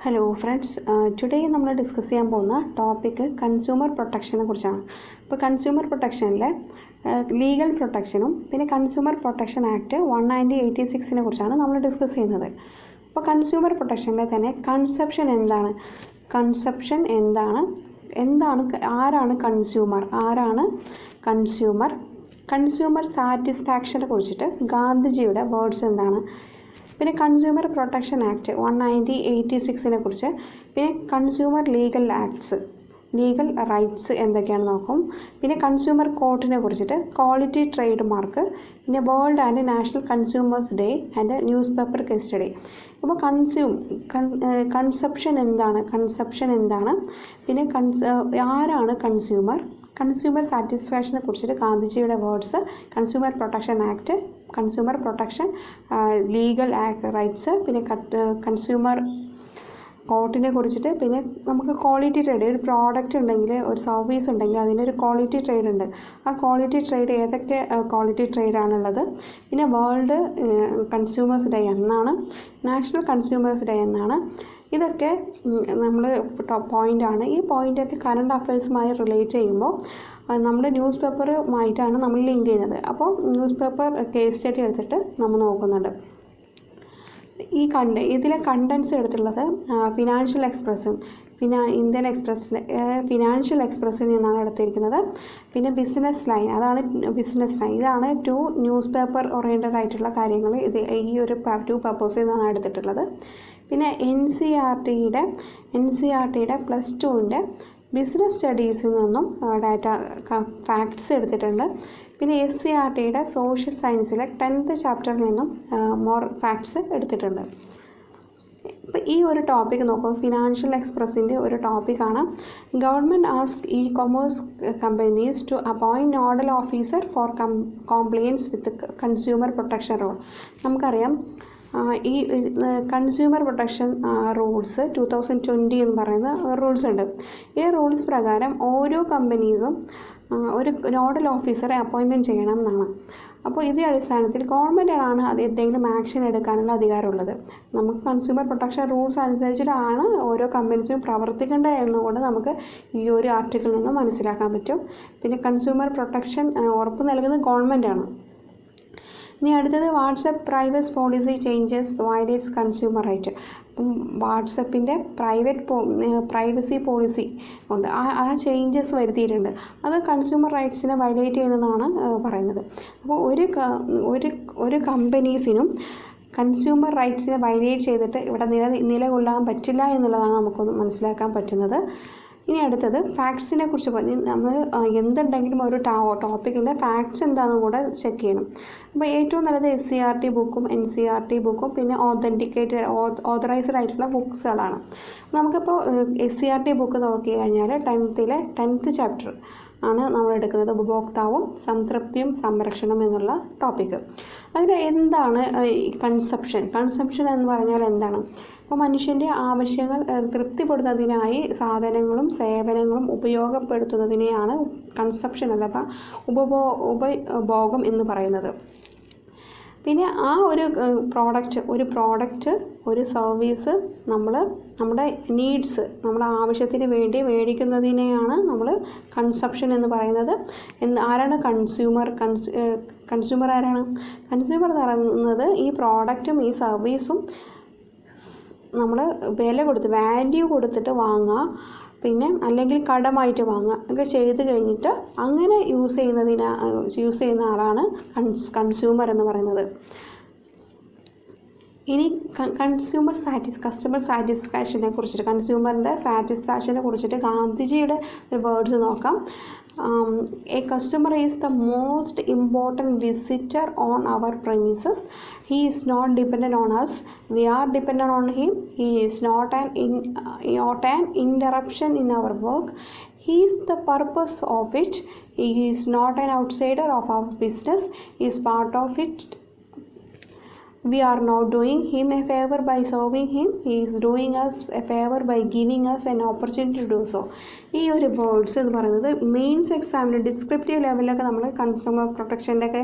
Hello friends, today നമ്മൾ discuss ചെയ്യാൻ പോകുന്ന ടോപ്പിക്ക് കൺസ്യൂമർ പ്രൊട്ടക്ഷനെ കുറിച്ചാണ്. ഇപ്പോൾ കൺസ്യൂമർ പ്രൊട്ടക്ഷനിലെ ലീഗൽ പ്രൊട്ടക്ഷനും പിന്നെ കൺസ്യൂമർ പ്രൊട്ടക്ഷൻ ആക്ട് 1986 കുറിച്ചാണ് നമ്മൾ ഡിസ്കസ് ചെയ്യുന്നത്. അപ്പോൾ കൺസ്യൂമർ പ്രൊട്ടക്ഷനിലെ തന്നെ കൺസെപ്ഷൻ എന്താണ്, ആരാണ് കൺസ്യൂമർ സാറ്റിസ്ഫാക്ഷനെ കുറിച്ചിട്ട് ഗാന്ധിജിയുടെ വേർഡ്സ് എന്താണ്, പിന്നെ കൺസ്യൂമർ പ്രൊട്ടക്ഷൻ ആക്ട് 1986 കുറിച്ച്, പിന്നെ കൺസ്യൂമർ ലീഗൽ റൈറ്റ്സ് എന്തൊക്കെയാണെന്ന് നോക്കും. പിന്നെ കൺസ്യൂമർ കോർട്ടിനെ കുറിച്ചിട്ട്, ക്വാളിറ്റി ട്രേഡ് മാർക്ക്, പിന്നെ world and national consumers day and news paper custody. അപ്പോൾ കൺസെപ്ഷൻ എന്താണ്, പിന്നെ ആരാണ് കൺസ്യൂമർ സാറ്റിസ്ഫാക്ഷനെ കുറിച്ചിട്ട് ഗാന്ധിജിയുടെ words, consumer protection act, consumer protection legal rights, പിന്നെ കൺസ്യൂമർ കോർട്ടിനെ കുറിച്ചിട്ട്, പിന്നെ നമുക്ക് ക്വാളിറ്റി ട്രേഡ്, ഒരു പ്രോഡക്റ്റ് ഉണ്ടെങ്കിൽ, ഒരു സർവീസ് ഉണ്ടെങ്കിൽ അതിനൊരു ക്വാളിറ്റി ട്രേഡ് ഉണ്ട്. ആ ക്വാളിറ്റി ട്രേഡ് ഏതൊക്കെ ക്വാളിറ്റി ട്രേഡാണുള്ളത്, പിന്നെ വേൾഡ് കൺസ്യൂമേഴ്സ് ഡേ എന്നാണ്, നാഷണൽ കൺസ്യൂമേഴ്സ് ഡേ എന്നാണ്. ഇതൊക്കെ നമ്മൾ പോയിൻ്റാണ്. ഈ പോയിൻ്റൊക്കെ കറണ്ട് അഫയേഴ്സുമായി റിലേറ്റ് ചെയ്യുമ്പോൾ നമ്മുടെ ന്യൂസ് പേപ്പറുമായിട്ടാണ് നമ്മൾ ലിങ്ക് ചെയ്യുന്നത്. അപ്പോൾ ന്യൂസ് പേപ്പർ കേസ് സ്റ്റഡി എടുത്തിട്ട് നമ്മൾ നോക്കുന്നുണ്ട്. ഇതിലെ കണ്ടൻസ് എടുത്തുള്ളത് ഫിനാൻഷ്യൽ എക്സ്പ്രസും, പിന്നെ ഇന്ത്യൻ എക്സ്പ്രസ് ഫിനാൻഷ്യൽ എക്സ്പ്രസ്സിൽ നിന്നാണ് എടുത്തിരിക്കുന്നത്. പിന്നെ ബിസിനസ് ലൈൻ, ഇതാണ് 2 ന്യൂസ് പേപ്പർ ഓറിയൻറ്റഡ് ആയിട്ടുള്ള കാര്യങ്ങൾ ഈ ഒരു 2 പേപ്പേഴ്സിൽ നിന്നാണ് എടുത്തിട്ടുള്ളത്. പിന്നെ എൻ സി ആർ ടിയുടെ +2 ബിസിനസ് സ്റ്റഡീസിൽ നിന്നും ഫാക്ട്സ് എടുത്തിട്ടുണ്ട്. പിന്നെ SCERTയുടെ സോഷ്യൽ സയൻസിലെ 10th ചാപ്റ്ററിൽ നിന്നും മോർ ഫാക്ട്സ് എടുത്തിട്ടുണ്ട്. ഇപ്പോൾ ഈ ഒരു ടോപ്പിക് നോക്കുക, ഫിനാൻഷ്യൽ എക്സ്പ്രസിൻ്റെ ഒരു ടോപ്പിക്കാണ്. Government ask e-commerce companies to appoint nodal officer for compliance with consumer protection rule. നമുക്കറിയാം, ഈ കൺസ്യൂമർ പ്രൊട്ടക്ഷൻ റൂൾസ് 2020 എന്ന് പറയുന്ന റൂൾസ് ഉണ്ട്. ഈ റൂൾസ് പ്രകാരം ഓരോ കമ്പനീസും ഒരു നോഡൽ ഓഫീസറെ അപ്പോയിൻമെൻറ്റ് ചെയ്യണം എന്നാണ്. അപ്പോൾ ഇതേ അടിസ്ഥാനത്തിൽ ഗവൺമെൻറ്റാണ് അത് എന്തെങ്കിലും ആക്ഷൻ എടുക്കാനുള്ള അധികാരമുള്ളത്. നമുക്ക് കൺസ്യൂമർ പ്രൊട്ടക്ഷൻ റൂൾസ് അനുസരിച്ചിട്ടാണ് ഓരോ കമ്പനീസും പ്രവർത്തിക്കേണ്ടത് എന്നുകൊണ്ട് നമുക്ക് ഈ ഒരു ആർട്ടിക്കിളിൽ നിന്ന് മനസ്സിലാക്കാൻ പറ്റും. പിന്നെ കൺസ്യൂമർ പ്രൊട്ടക്ഷൻ ഉറപ്പ് നൽകുന്നത് ഗവൺമെൻറ്റാണ്. ഇനി അടുത്തത് WhatsApp privacy policy changes violates consumer right. വാട്സപ്പിൻ്റെ പ്രൈവസി പോളിസി ഉണ്ട്, ആ ചേഞ്ചസ് വരുത്തിയിട്ടുണ്ട്. അത് കൺസ്യൂമർ റൈറ്റ്സിനെ വയലേറ്റ് ചെയ്യുന്നതാണ് പറയുന്നത്. അപ്പോൾ ഒരു കമ്പനീസിനും കൺസ്യൂമർ റൈറ്റ്സിനെ വയലേറ്റ് ചെയ്തിട്ട് ഇവിടെ നിലകൊള്ളാൻ പറ്റില്ല എന്നുള്ളതാണ് നമുക്കൊന്ന് മനസ്സിലാക്കാൻ പറ്റുന്നത്. ഇനി അടുത്തത് ഫാക്ട്സിനെ കുറിച്ച് നമ്മൾ എന്തുണ്ടെങ്കിലും ഒരു ടോപ്പിക്കിൻ്റെ ഫാക്ട്സ് എന്താണെന്ന് കൂടെ ചെക്ക് ചെയ്യണം. അപ്പോൾ ഏറ്റവും നല്ലത് SCERT ബുക്കും NCERT ബുക്കും പിന്നെ ഓതറൈസ്ഡ് ആയിട്ടുള്ള ബുക്സുകളാണ്. നമുക്കിപ്പോൾ SCERT ബുക്ക് നോക്കി കഴിഞ്ഞാൽ 10th ചാപ്റ്റർ ആണ് നമ്മൾ എടുക്കുന്നത്, ഉപഭോക്താവും സംതൃപ്തിയും സംരക്ഷണം എന്നുള്ള ടോപ്പിക്ക്. അതിൽ എന്താണ് കൺസെപ്ഷൻ എന്ന് പറഞ്ഞാൽ എന്താണ്? അപ്പോൾ മനുഷ്യൻ്റെ ആവശ്യങ്ങൾ തൃപ്തിപ്പെടുത്തുന്നതിനായി സാധനങ്ങളും സേവനങ്ങളും ഉപയോഗപ്പെടുത്തുന്നതിനെയാണ് കൺസെപ്ഷൻ അഥവാ ഉപഭോഗം എന്ന് പറയുന്നത്. പിന്നെ ആ ഒരു പ്രോഡക്റ്റ് ഒരു സർവീസ് നമ്മുടെ നീഡ്സ്, നമ്മുടെ ആവശ്യത്തിന് വേണ്ടി മേടിക്കുന്നതിനെയാണ് നമ്മൾ കൺസെപ്ഷൻ എന്ന് പറയുന്നത്. ആരാണ് കൺസ്യൂമർ ആരാണ്? കൺസ്യൂമർ എന്ന് പറയുന്നത് ഈ പ്രോഡക്റ്റും ഈ സർവീസും നമ്മൾ വാല്യൂ കൊടുത്തിട്ട് വാങ്ങുക, പിന്നെ അല്ലെങ്കിൽ കടമായിട്ട് വാങ്ങുക ഒക്കെ ചെയ്ത് കഴിഞ്ഞിട്ട് അങ്ങനെ യൂസ് ചെയ്യുന്ന ആളാണ് കൺസ്യൂമർ എന്ന് പറയുന്നത്. ഇനി കസ്റ്റമർ സാറ്റിസ്ഫാക്ഷനെ കുറിച്ചിട്ട്, കൺസ്യൂമറിൻ്റെ സാറ്റിസ്ഫാക്ഷനെ കുറിച്ചിട്ട് ഗാന്ധിജിയുടെ വേർഡ്സ് നോക്കാം. A customer is the most important visitor on our premises. He is not dependent on us. We are dependent on him. He is not an interruption in our work. He is the purpose of it. He is not an outsider of our business. He is part of it. We are not doing him a favor by serving him. He is doing us a favor by giving us an opportunity to do so. ഈ ഒരു words എന്ന് പറയുന്നത് mains എക്സാമിന് descriptive ലെവലിലൊക്കെ നമ്മൾ consumer പ്രൊട്ടക്ഷൻ്റെ ഒക്കെ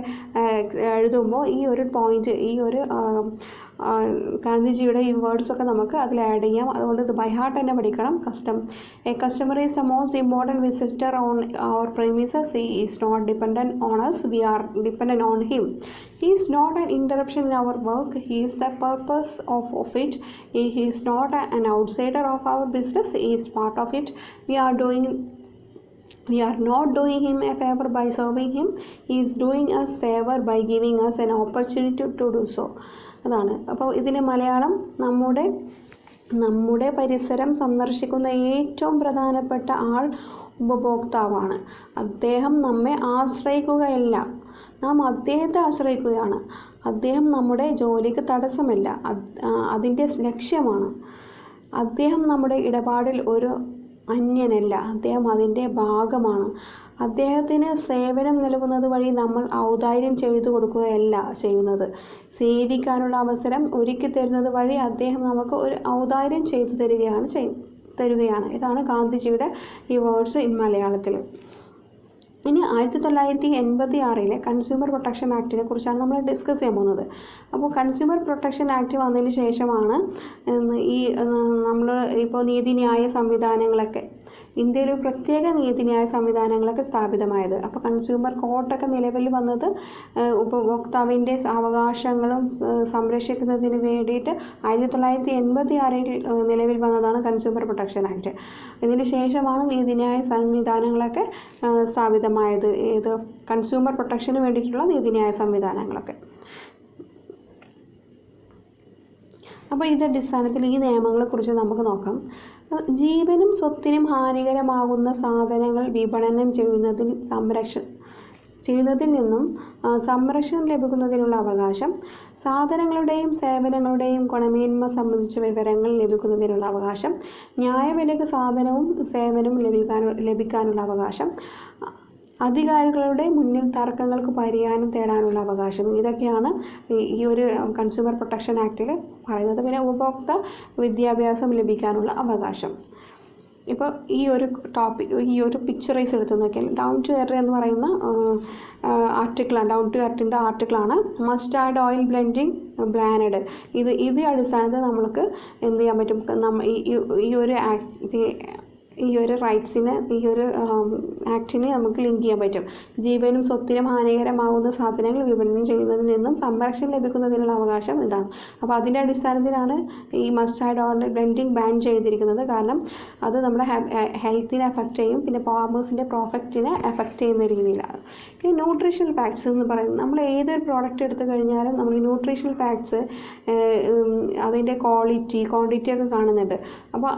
എഴുതുമ്പോൾ ഈ ഒരു പോയിന്റ്, ഈ ഒരു ഗാന്ധിജിയുടെ ഈ വേർഡ്സൊക്കെ നമുക്ക് അതിൽ ആഡ് ചെയ്യാം. അതുകൊണ്ട് ഇത് ബൈ ഹാർട്ട് തന്നെ പഠിക്കണം. A customer is the most important visitor on our premises. He is not dependent on us, we are dependent on him. He is not an interruption in our work, he is the purpose of it. He is not an outsider of our business, he is part of it. We are not doing him a favor by serving him, he is doing us favor by giving us an opportunity to do so. അതാണ്. അപ്പോൾ ഇതിന് മലയാളം നമ്മുടെ പരിസരം സന്ദർശിക്കുന്ന ഏറ്റവും പ്രധാനപ്പെട്ട ആൾ ഉപഭോക്താവാണ്. അദ്ദേഹം നമ്മെ ആശ്രയിക്കുകയല്ല, നാം അദ്ദേഹത്തെ ആശ്രയിക്കുകയാണ്. അദ്ദേഹം നമ്മുടെ ജോലിക്ക് തടസ്സമല്ല, അതിൻ്റെ ലക്ഷ്യമാണ്. അദ്ദേഹം നമ്മുടെ ഇടപാടിൽ ഒരു അന്യനല്ല, അദ്ദേഹം അതിൻ്റെ ഭാഗമാണ്. അദ്ദേഹത്തിന് സേവനം നൽകുന്നത് വഴി നമ്മൾ ഔദാര്യം ചെയ്തു കൊടുക്കുകയല്ല ചെയ്യുന്നത്, സേവിക്കാനുള്ള അവസരം ഒരുക്കി തരുന്നത് വഴി അദ്ദേഹം നമുക്ക് ഒരു ഔദാര്യം ചെയ്തു തരികയാണ്. ഇതാണ് ഗാന്ധിജിയുടെ ഈ വേർഡ്സ് ഇൻ മലയാളത്തിൽ. ഇനി 1986 കൺസ്യൂമർ പ്രൊട്ടക്ഷൻ ആക്ടിനെ കുറിച്ചാണ് നമ്മൾ ഡിസ്കസ് ചെയ്യാൻ പോകുന്നത്. അപ്പോൾ കൺസ്യൂമർ പ്രൊട്ടക്ഷൻ ആക്ട് വന്നതിന് ശേഷമാണ് ഈ നമ്മൾ ഇപ്പോൾ നീതിന്യായ സംവിധാനങ്ങളൊക്കെ ഇന്ത്യയിൽ പ്രത്യേക നീതിന്യായ സംവിധാനങ്ങളൊക്കെ സ്ഥാപിതമായത്. അപ്പോൾ കൺസ്യൂമർ കോർട്ടൊക്കെ നിലവിൽ വന്നത് ഉപഭോക്താവിൻ്റെ അവകാശങ്ങളും സംരക്ഷിക്കുന്നതിന് വേണ്ടിയിട്ട് 1986 നിലവിൽ വന്നതാണ് കൺസ്യൂമർ പ്രൊട്ടക്ഷൻ ആക്ട്. ഇതിന് ശേഷമാണ് നീതിന്യായ സംവിധാനങ്ങളൊക്കെ സ്ഥാപിതമായത്. ഏത് കൺസ്യൂമർ പ്രൊട്ടക്ഷന് വേണ്ടിയിട്ടുള്ള നീതിന്യായ സംവിധാനങ്ങളൊക്കെ. അപ്പോൾ ഇതിൻ്റെ അടിസ്ഥാനത്തിൽ ഈ നിയമങ്ങളെക്കുറിച്ച് നമുക്ക് നോക്കാം. ജീവനും സ്വത്തിനും ഹാനികരമാകുന്ന സാധനങ്ങൾ വിപണനം ചെയ്യുന്നതിൽ നിന്നും സംരക്ഷണം ലഭിക്കുന്നതിനുള്ള അവകാശം, സാധനങ്ങളുടെയും സേവനങ്ങളുടെയും ഗുണമേന്മ സംബന്ധിച്ച വിവരങ്ങൾ ലഭിക്കുന്നതിനുള്ള അവകാശം, ന്യായവിലയ്ക്ക് സാധനവും സേവനവും ലഭിക്കാനുള്ള അവകാശം, അധികാരികളുടെ മുന്നിൽ തർക്കങ്ങൾക്ക് പരിഹാരം തേടാനുള്ള അവകാശം. ഇതൊക്കെയാണ് ഈ ഒരു കൺസ്യൂമർ പ്രൊട്ടക്ഷൻ ആക്ടിൽ പറയുന്നത്. പിന്നെ ഉപഭോക്തൃ വിദ്യാഭ്യാസം ലഭിക്കാനുള്ള അവകാശം. ഇപ്പോൾ ഈ ഒരു പിക്ചറൈസ് എടുത്ത് നോക്കിയാൽ ഡൗൺ ടു എർത്ത് എന്ന് പറയുന്ന ആർട്ടിക്കിളാണ്, ഡൗൺ ടു എർത്തിൻ്റെ ആർട്ടിക്കിളാണ്. മസ്റ്റാർഡ് ഓയിൽ ബ്ലെൻഡിങ് ബ്ലാനഡ്. ഇത് അടിസ്ഥാനത്തിൽ നമ്മൾക്ക് എന്ത് ചെയ്യാൻ പറ്റും, ഈ ഒരു റൈറ്റ്സിന്, ഈ ഒരു ആക്ടിന് നമുക്ക് ലിങ്ക് ചെയ്യാൻ പറ്റും. ജീവനും സ്വത്തിനും ഹാനികരമാകുന്ന സാധനങ്ങൾ വിപണനം ചെയ്യുന്നതിൽ നിന്നും സംരക്ഷണം ലഭിക്കുന്നതിനുള്ള അവകാശം ഇതാണ്. അപ്പോൾ അതിൻ്റെ അടിസ്ഥാനത്തിലാണ് ഈ മസ്റ്റാർഡ് ഓയിൽ ബ്ലെൻഡിങ് ബാൻ ചെയ്തിരിക്കുന്നത്. കാരണം അത് നമ്മുടെ ഹെൽത്തിനെ എഫക്റ്റ് ചെയ്യും, പിന്നെ ഫാമേഴ്സിൻ്റെ പ്രോഫിറ്റിനെ എഫക്റ്റ് ചെയ്യുന്ന രീതിയിലാണ്. ഈ ന്യൂട്രീഷണൽ ഫാക്ട്സ് എന്ന് പറയുന്നത്, നമ്മൾ ഏതൊരു പ്രോഡക്റ്റ് എടുത്തു കഴിഞ്ഞാലും നമ്മൾ ഈ ന്യൂട്രീഷണൽ ഫാക്ട്സ് അതിൻ്റെ ക്വാണ്ടിറ്റി ഒക്കെ കാണുന്നുണ്ട്. അപ്പോൾ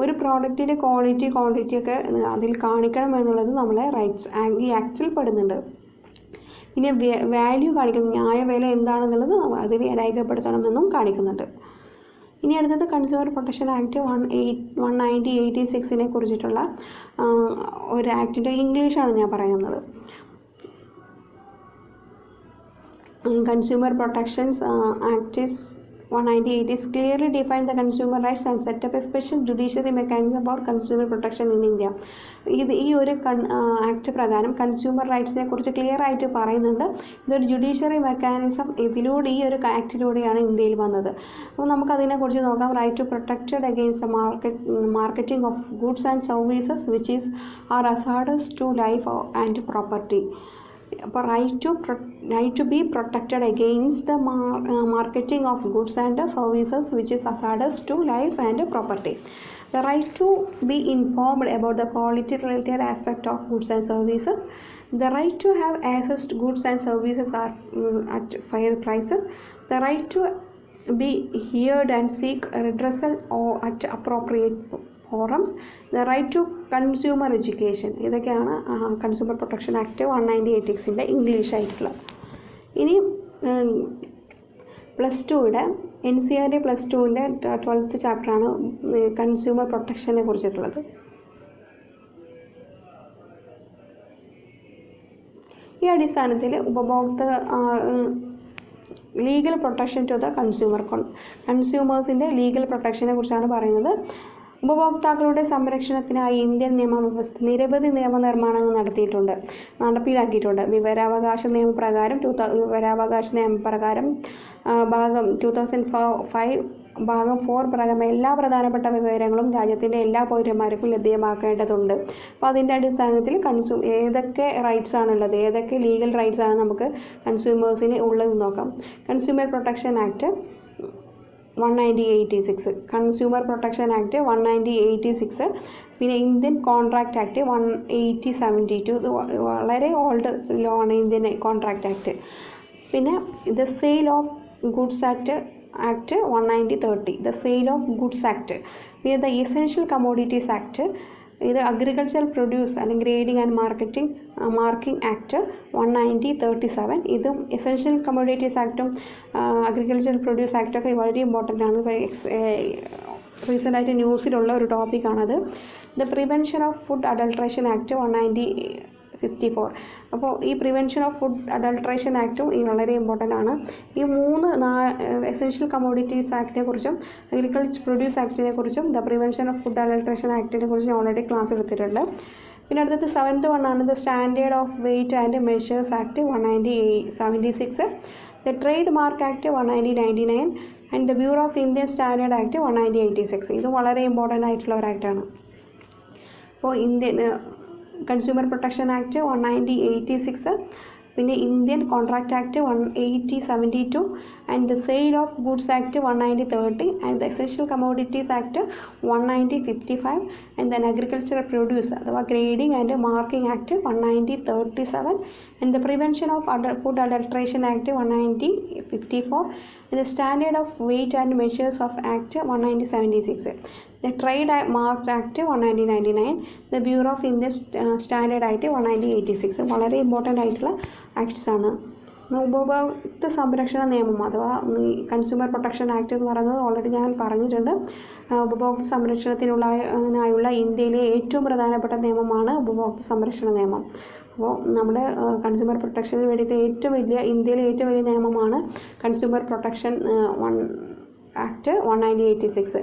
ഒരു പ്രോഡക്റ്റിൻ്റെ ക്വാണ്ടിറ്റി ഒക്കെ അതിൽ കാണിക്കണം എന്നുള്ളത് നമ്മളെ റൈറ്റ്സ് ഈ ആക്ടിൽ പെടുന്നുണ്ട്. പിന്നെ വാല്യൂ കാണിക്കുന്നു, ന്യായവില എന്താണെന്നുള്ളത് അതിൽ രേഖപ്പെടുത്തണമെന്നും കാണിക്കുന്നുണ്ട്. ഇനി അടുത്തത് കൺസ്യൂമർ പ്രൊട്ടക്ഷൻ ആക്ട് 1986 കുറിച്ചിട്ടുള്ള ഒരു ആക്ടിൻ്റെ ഇംഗ്ലീഷാണ് ഞാൻ പറയുന്നത്. Consumer protections act 198 clearly defined the consumer rights and set up a special judiciary mechanism for consumer protection in India. ഈ ഒരു ആക്ട് പ്രകാരം കൺസ്യൂമർ റൈറ്റ്സിനെ കുറിച്ച് ക്ലിയർ ആയിട്ട് പറയുന്നുണ്ട്. ഇതൊരു ജുഡീഷ്യറി മെക്കാനിസം ഈ ഒരു ആക്ടിലൂടെയാണ് ഇന്ത്യയിൽ വന്നത്. അപ്പോൾ നമുക്കതിനെക്കുറിച്ച് നോക്കാം. Right to protected against marketing of goods and services which are hazardous to life and property. അപ്പോൾ right to be protected against the marketing of goods and services which is hazardous to life and property. The right to be informed about the quality related aspect of goods and services. The right to have access to goods and services at fair prices. The right to be heard and seek redressal or at appropriate forums. The right to consumer education. ഇതൊക്കെയാണ് consumer protection act 1986 English ആയിട്ടുള്ളത്. ഇനി +2 NCERT +2 12th ചാപ്റ്ററാണ് consumer പ്രൊട്ടക്ഷനെ കുറിച്ചിട്ടുള്ളത്. ഈ അടിസ്ഥാനത്തിൽ legal protection to the കൺസ്യൂമേഴ്സിൻ്റെ legal പ്രൊട്ടക്ഷനെ കുറിച്ചാണ് പറയുന്നത്. ഉപഭോക്താക്കളുടെ സംരക്ഷണത്തിനായി ഇന്ത്യൻ നിയമവ്യവസ്ഥ നിരവധി നിയമനിർമ്മാണങ്ങൾ നടപ്പിലാക്കിയിട്ടുണ്ട്. വിവരാവകാശ നിയമപ്രകാരം ഭാഗം 2005 ഭാഗം 4 പ്രകാരം എല്ലാ പ്രധാനപ്പെട്ട വിവരങ്ങളും രാജ്യത്തിൻ്റെ എല്ലാ പൗരന്മാർക്കും ലഭ്യമാക്കേണ്ടതുണ്ട്. അപ്പോൾ അതിൻ്റെ അടിസ്ഥാനത്തിൽ ഏതൊക്കെ റൈറ്റ്സ് ആണുള്ളത്, ഏതൊക്കെ ലീഗൽ റൈറ്റ്സ് ആണ് നമുക്ക് കൺസ്യൂമേഴ്സിന് ഉള്ളത് നോക്കാം. Consumer protection act 1986, consumer protection act 1986, പിന്നെ ഇന്ത്യൻ കോൺട്രാക്റ്റ് ആക്ട് 1872, ഇത് വളരെ ഓൾഡ് ലോ ആണ് ഇന്ത്യൻ കോൺട്രാക്റ്റ് ആക്ട്. പിന്നെ the sale of goods act 1930, the sale of goods act. പിന്നെ ദ എസെൻഷ്യൽ കമ്മോഡിറ്റീസ് ആക്ട്, ഇത് അഗ്രികൾച്ചറൽ പ്രൊഡ്യൂസ് അല്ലെങ്കിൽ ഗ്രേഡിംഗ് ആൻഡ് മാർക്കിംഗ് ആക്ട് 1937. ഇതും essential commodities ആക്ടും അഗ്രികൾച്ചറൽ പ്രൊഡ്യൂസ് ആക്ടൊക്കെ വളരെ ഇമ്പോർട്ടൻ്റ് ആണ്. റീസെൻ്റായിട്ട് ന്യൂസിലുള്ള ഒരു ടോപ്പിക്കാണത്. The prevention of food adulteration act 1954. അപ്പോൾ ഈ പ്രിവെൻഷൻ ഓഫ് ഫുഡ് അഡൾട്രേഷൻ ആക്റ്റും വളരെ ഇമ്പോർട്ടൻ്റ് ആണ്. ഈ 3 എസെൻഷ്യൽ കമ്മോഡിറ്റീസ് ആക്ടിനെ കുറിച്ചും അഗ്രികൾച്ചർ പ്രൊഡ്യൂസ് ആക്ടിനെ കുറിച്ചും the prevention of food adulteration ആക്ടിനെ കുറിച്ചും ഓൾറെഡി ക്ലാസ് എടുത്തിട്ടുണ്ട്. പിന്നെ അടുത്തത് 7th വണ്ണാണ് the standard of weight and measures act 1976, the trade mark act 1999 and the bureau of Indian standard act 1986. ഇത് വളരെ ഇമ്പോർട്ടൻ്റ് ആയിട്ടുള്ള ഒരു ആക്ടാണ്. അപ്പോൾ ഇന്ത്യൻ കൺസ്യൂമർ പ്രൊട്ടക്ഷൻ ആക്ട് 1986, പിന്നെ Indian contract act 1872 and the sale of goods act 1930 and the essential commodities act 1955 and then agricultural produce അഥവാ grading and marking act 1937 and the prevention of food adulteration act 1954 and the standard of weight and measures of act 1976, the Trade Marks Act 1999, the Bureau of Indian Standard Act 1986. വളരെ important ആയിട്ടുള്ള acts ആണ്. ഉപഭോക്തൃ സംരക്ഷണ നിയമം അഥവാ consumer protection act എന്ന് പറയുന്നത് already ഞാൻ പറഞ്ഞിട്ടുണ്ട്. ഉപഭോക്തൃ സംരക്ഷണത്തിനായുള്ള ഇന്ത്യയിലെ ഏറ്റവും പ്രധാനപ്പെട്ട നിയമമാണ് ഉപഭോക്തൃ സംരക്ഷണ നിയമം. അപ്പോൾ നമ്മുടെ കൺസ്യൂമർ പ്രൊട്ടക്ഷന് വേണ്ടിയിട്ട് ഇന്ത്യയിലെ ഏറ്റവും വലിയ നിയമമാണ് കൺസ്യൂമർ പ്രൊട്ടക്ഷൻ ആക്ട് 1986.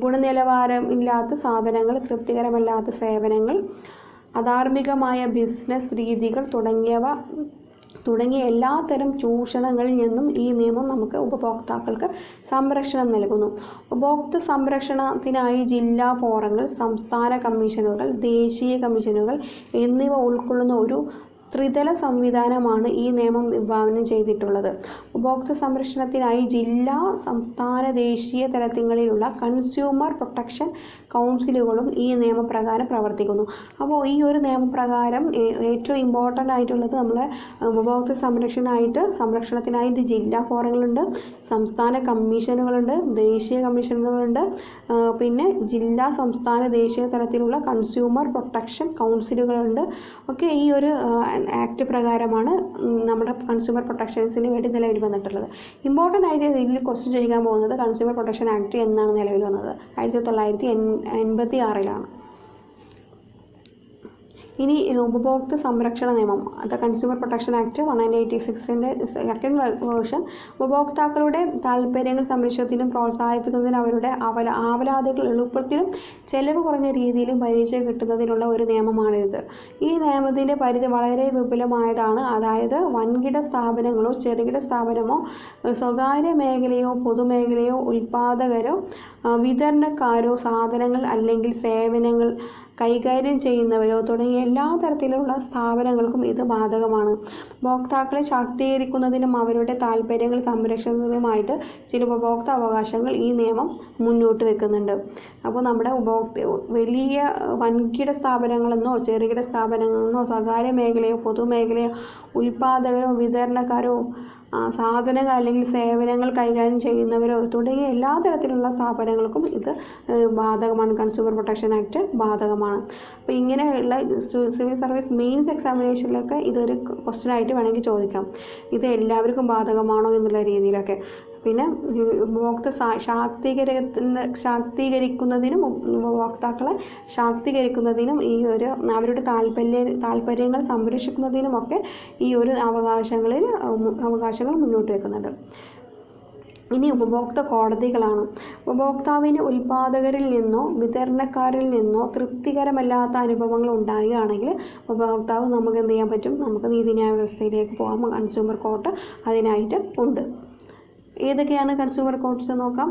ഗുണനിലവാരം ഇല്ലാത്ത സാധനങ്ങൾ, തൃപ്തികരമല്ലാത്ത സേവനങ്ങൾ, അധാർമികമായ ബിസിനസ് രീതികൾ തുടങ്ങിയ എല്ലാത്തരം ചൂഷണങ്ങളിൽ നിന്നും ഈ നിയമം നമുക്ക് ഉപഭോക്താക്കൾക്ക് സംരക്ഷണം നൽകുന്നു. ഉപഭോക്തൃ സംരക്ഷണത്തിനായി ജില്ലാ ഫോറങ്ങൾ, സംസ്ഥാന കമ്മീഷനുകൾ, ദേശീയ കമ്മീഷനുകൾ എന്നിവ ഉൾക്കൊള്ളുന്ന ഒരു ത്രിതല സംവിധാനമാണ് ഈ നിയമം വിഭാവനം ചെയ്തിട്ടുള്ളത്. ഉപഭോക്തൃ സംരക്ഷണത്തിനായി ജില്ലാ, സംസ്ഥാന, ദേശീയ തലങ്ങളിലുള്ള കൺസ്യൂമർ പ്രൊട്ടക്ഷൻ കൗൺസിലുകളും ഈ നിയമപ്രകാരം പ്രവർത്തിക്കുന്നു. അപ്പോൾ ഈ ഒരു നിയമപ്രകാരം ഏറ്റവും ഇമ്പോർട്ടൻ്റ് ആയിട്ടുള്ളത് നമ്മളെ ഉപഭോക്തൃ സംരക്ഷണത്തിനായിട്ട് ജില്ലാ ഫോറങ്ങളുണ്ട്, സംസ്ഥാന കമ്മീഷനുകളുണ്ട്, ദേശീയ കമ്മീഷനുകളുണ്ട്, പിന്നെ ജില്ലാ, സംസ്ഥാന, ദേശീയ തലത്തിലുള്ള കൺസ്യൂമർ പ്രൊട്ടക്ഷൻ കൗൺസിലുകളുണ്ട്. ഒക്കെ ഈ ഒരു ആക്ട് പ്രകാരമാണ് നമ്മുടെ കൺസ്യൂമർ പ്രൊട്ടക്ഷൻസിന് വേണ്ടി നിലവിൽ വന്നിട്ടുള്ളത്. ഇമ്പോർട്ടൻ്റ് ആയിട്ട് ഇതിൽ ക്വസ്റ്റ്യൻ ചോദിക്കാൻ പോകുന്നത് കൺസ്യൂമർ പ്രൊട്ടക്ഷൻ ആക്ട് എന്നാണ് നിലവിൽ വന്നത്. 1986. ഇനി ഉപഭോക്തൃ സംരക്ഷണ നിയമം ദ കൺസ്യൂമർ പ്രൊട്ടക്ഷൻ ആക്ട് 1986ൻ്റെ സെക്കൻഡ് വേർഷൻ ഉപഭോക്താക്കളുടെ താൽപ്പര്യങ്ങൾ സംരക്ഷിക്കുന്നതിനും പ്രോത്സാഹിപ്പിക്കുന്നതിനും അവരുടെ ആവലാതികൾ എളുപ്പത്തിലും ചെലവ് കുറഞ്ഞ രീതിയിലും പരിചയം കിട്ടുന്നതിനുള്ള ഒരു നിയമമാണിത്. ഈ നിയമത്തിൻ്റെ പരിധി വളരെ വിപുലമായതാണ്. അതായത് വൻകിട സ്ഥാപനങ്ങളോ ചെറുകിട സ്ഥാപനമോ സ്വകാര്യ മേഖലയോ പൊതുമേഖലയോ ഉൽപ്പാദകരോ വിതരണക്കാരോ സാധനങ്ങൾ അല്ലെങ്കിൽ സേവനങ്ങൾ കൈകാര്യം ചെയ്യുന്നവരോ തുടങ്ങിയ എല്ലാ തരത്തിലുള്ള സ്ഥാപനങ്ങൾക്കും ഇത് ബാധകമാണ്. ഉപഭോക്താക്കളെ ശാക്തീകരിക്കുന്നതിനും അവരുടെ താൽപ്പര്യങ്ങൾ സംരക്ഷിക്കുന്നതിനുമായിട്ട് ചില ഉപഭോക്തൃ അവകാശങ്ങൾ ഈ നിയമം മുന്നോട്ട് വെക്കുന്നുണ്ട്. അപ്പോൾ നമ്മുടെ വലിയ വൻകിട സ്ഥാപനങ്ങളെന്നോ ചെറുകിട സ്ഥാപനങ്ങളെന്നോ സ്വകാര്യ മേഖലയോ പൊതുമേഖലയോ ഉൽപ്പാദകരോ വിതരണക്കാരോ സാധനങ്ങൾ അല്ലെങ്കിൽ സേവനങ്ങൾ കൈകാര്യം ചെയ്യുന്നവരോ തുടങ്ങിയ എല്ലാ തരത്തിലുള്ള സ്ഥാപനങ്ങൾക്കും ഇത് ബാധകമാണ്. കൺസ്യൂമർ പ്രൊട്ടക്ഷൻ ആക്ട് ബാധകമാണ്. അപ്പോൾ ഇങ്ങനെയുള്ള സിവിൽ സർവീസ് മെയിൻസ് എക്സാമിനേഷനിലൊക്കെ ഇതൊരു ക്വസ്റ്റ്യൻ ആയിട്ട് വേണമെങ്കിൽ ചോദിക്കാം. ഇത് എല്ലാവർക്കും ബാധകമാണോ എന്നുള്ള രീതിയിലൊക്കെ. പിന്നെ ഉപഭോക്തൃ ശാക്തീകരിക്കുന്നതിനും ഉപഭോക്താക്കളെ ശാക്തീകരിക്കുന്നതിനും ഈ ഒരു അവരുടെ താൽപ്പര്യങ്ങൾ സംരക്ഷിക്കുന്നതിനുമൊക്കെ ഈ ഒരു അവകാശങ്ങൾ മുന്നോട്ട് വെക്കുന്നുണ്ട്. ഇനി ഉപഭോക്തൃ കോടതികളാണ്. ഉപഭോക്താവിന് ഉൽപ്പാദകരിൽ നിന്നോ വിതരണക്കാരിൽ നിന്നോ തൃപ്തികരമല്ലാത്ത അനുഭവങ്ങൾ ഉണ്ടാകുകയാണെങ്കിൽ ഉപഭോക്താവ് നമുക്ക് എന്ത് ചെയ്യാൻ പറ്റും, നമുക്ക് നീതിന്യായ വ്യവസ്ഥയിലേക്ക് പോകാം. കൺസ്യൂമർ കോർട്ട് അതിനായിട്ട് ഉണ്ട്. ഏതൊക്കെയാണ് കൺസ്യൂമർ കോർട്ട്സ് നോക്കാം.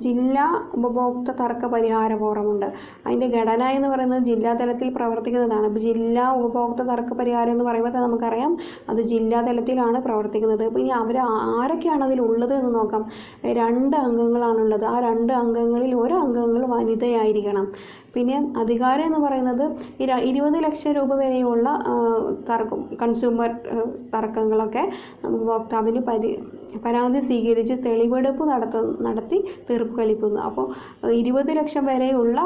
ജില്ലാ ഉപഭോക്തൃ തർക്ക പരിഹാര ഫോറമുണ്ട്. അതിൻ്റെ ഘടന എന്ന് പറയുന്നത് ജില്ലാ തലത്തിൽ പ്രവർത്തിക്കുന്നതാണ്. ഇപ്പോൾ ജില്ലാ ഉപഭോക്തൃ തർക്ക പരിഹാരം എന്ന് പറയുമ്പോൾ നമുക്കറിയാം അത് ജില്ലാ തലത്തിലാണ് പ്രവർത്തിക്കുന്നത്. അപ്പോൾ ഇനി അവർ ആരൊക്കെയാണ് അതിലുള്ളത് എന്ന് നോക്കാം. 2 അംഗങ്ങളാണുള്ളത്. ആ 2 അംഗങ്ങളിൽ 1 അംഗങ്ങൾ വനിതയായിരിക്കണം. പിന്നെ അധികാരം എന്ന് പറയുന്നത് 20 ലക്ഷം രൂപ വരെയുള്ള കൺസ്യൂമർ തർക്കങ്ങളൊക്കെ ഉപഭോക്താവിന് പരാതി സ്വീകരിച്ച് തെളിവെടുപ്പ് നടത്തി തീർപ്പ് കൽപ്പിക്കുന്നു. അപ്പോൾ 20 ലക്ഷം വരെയുള്ള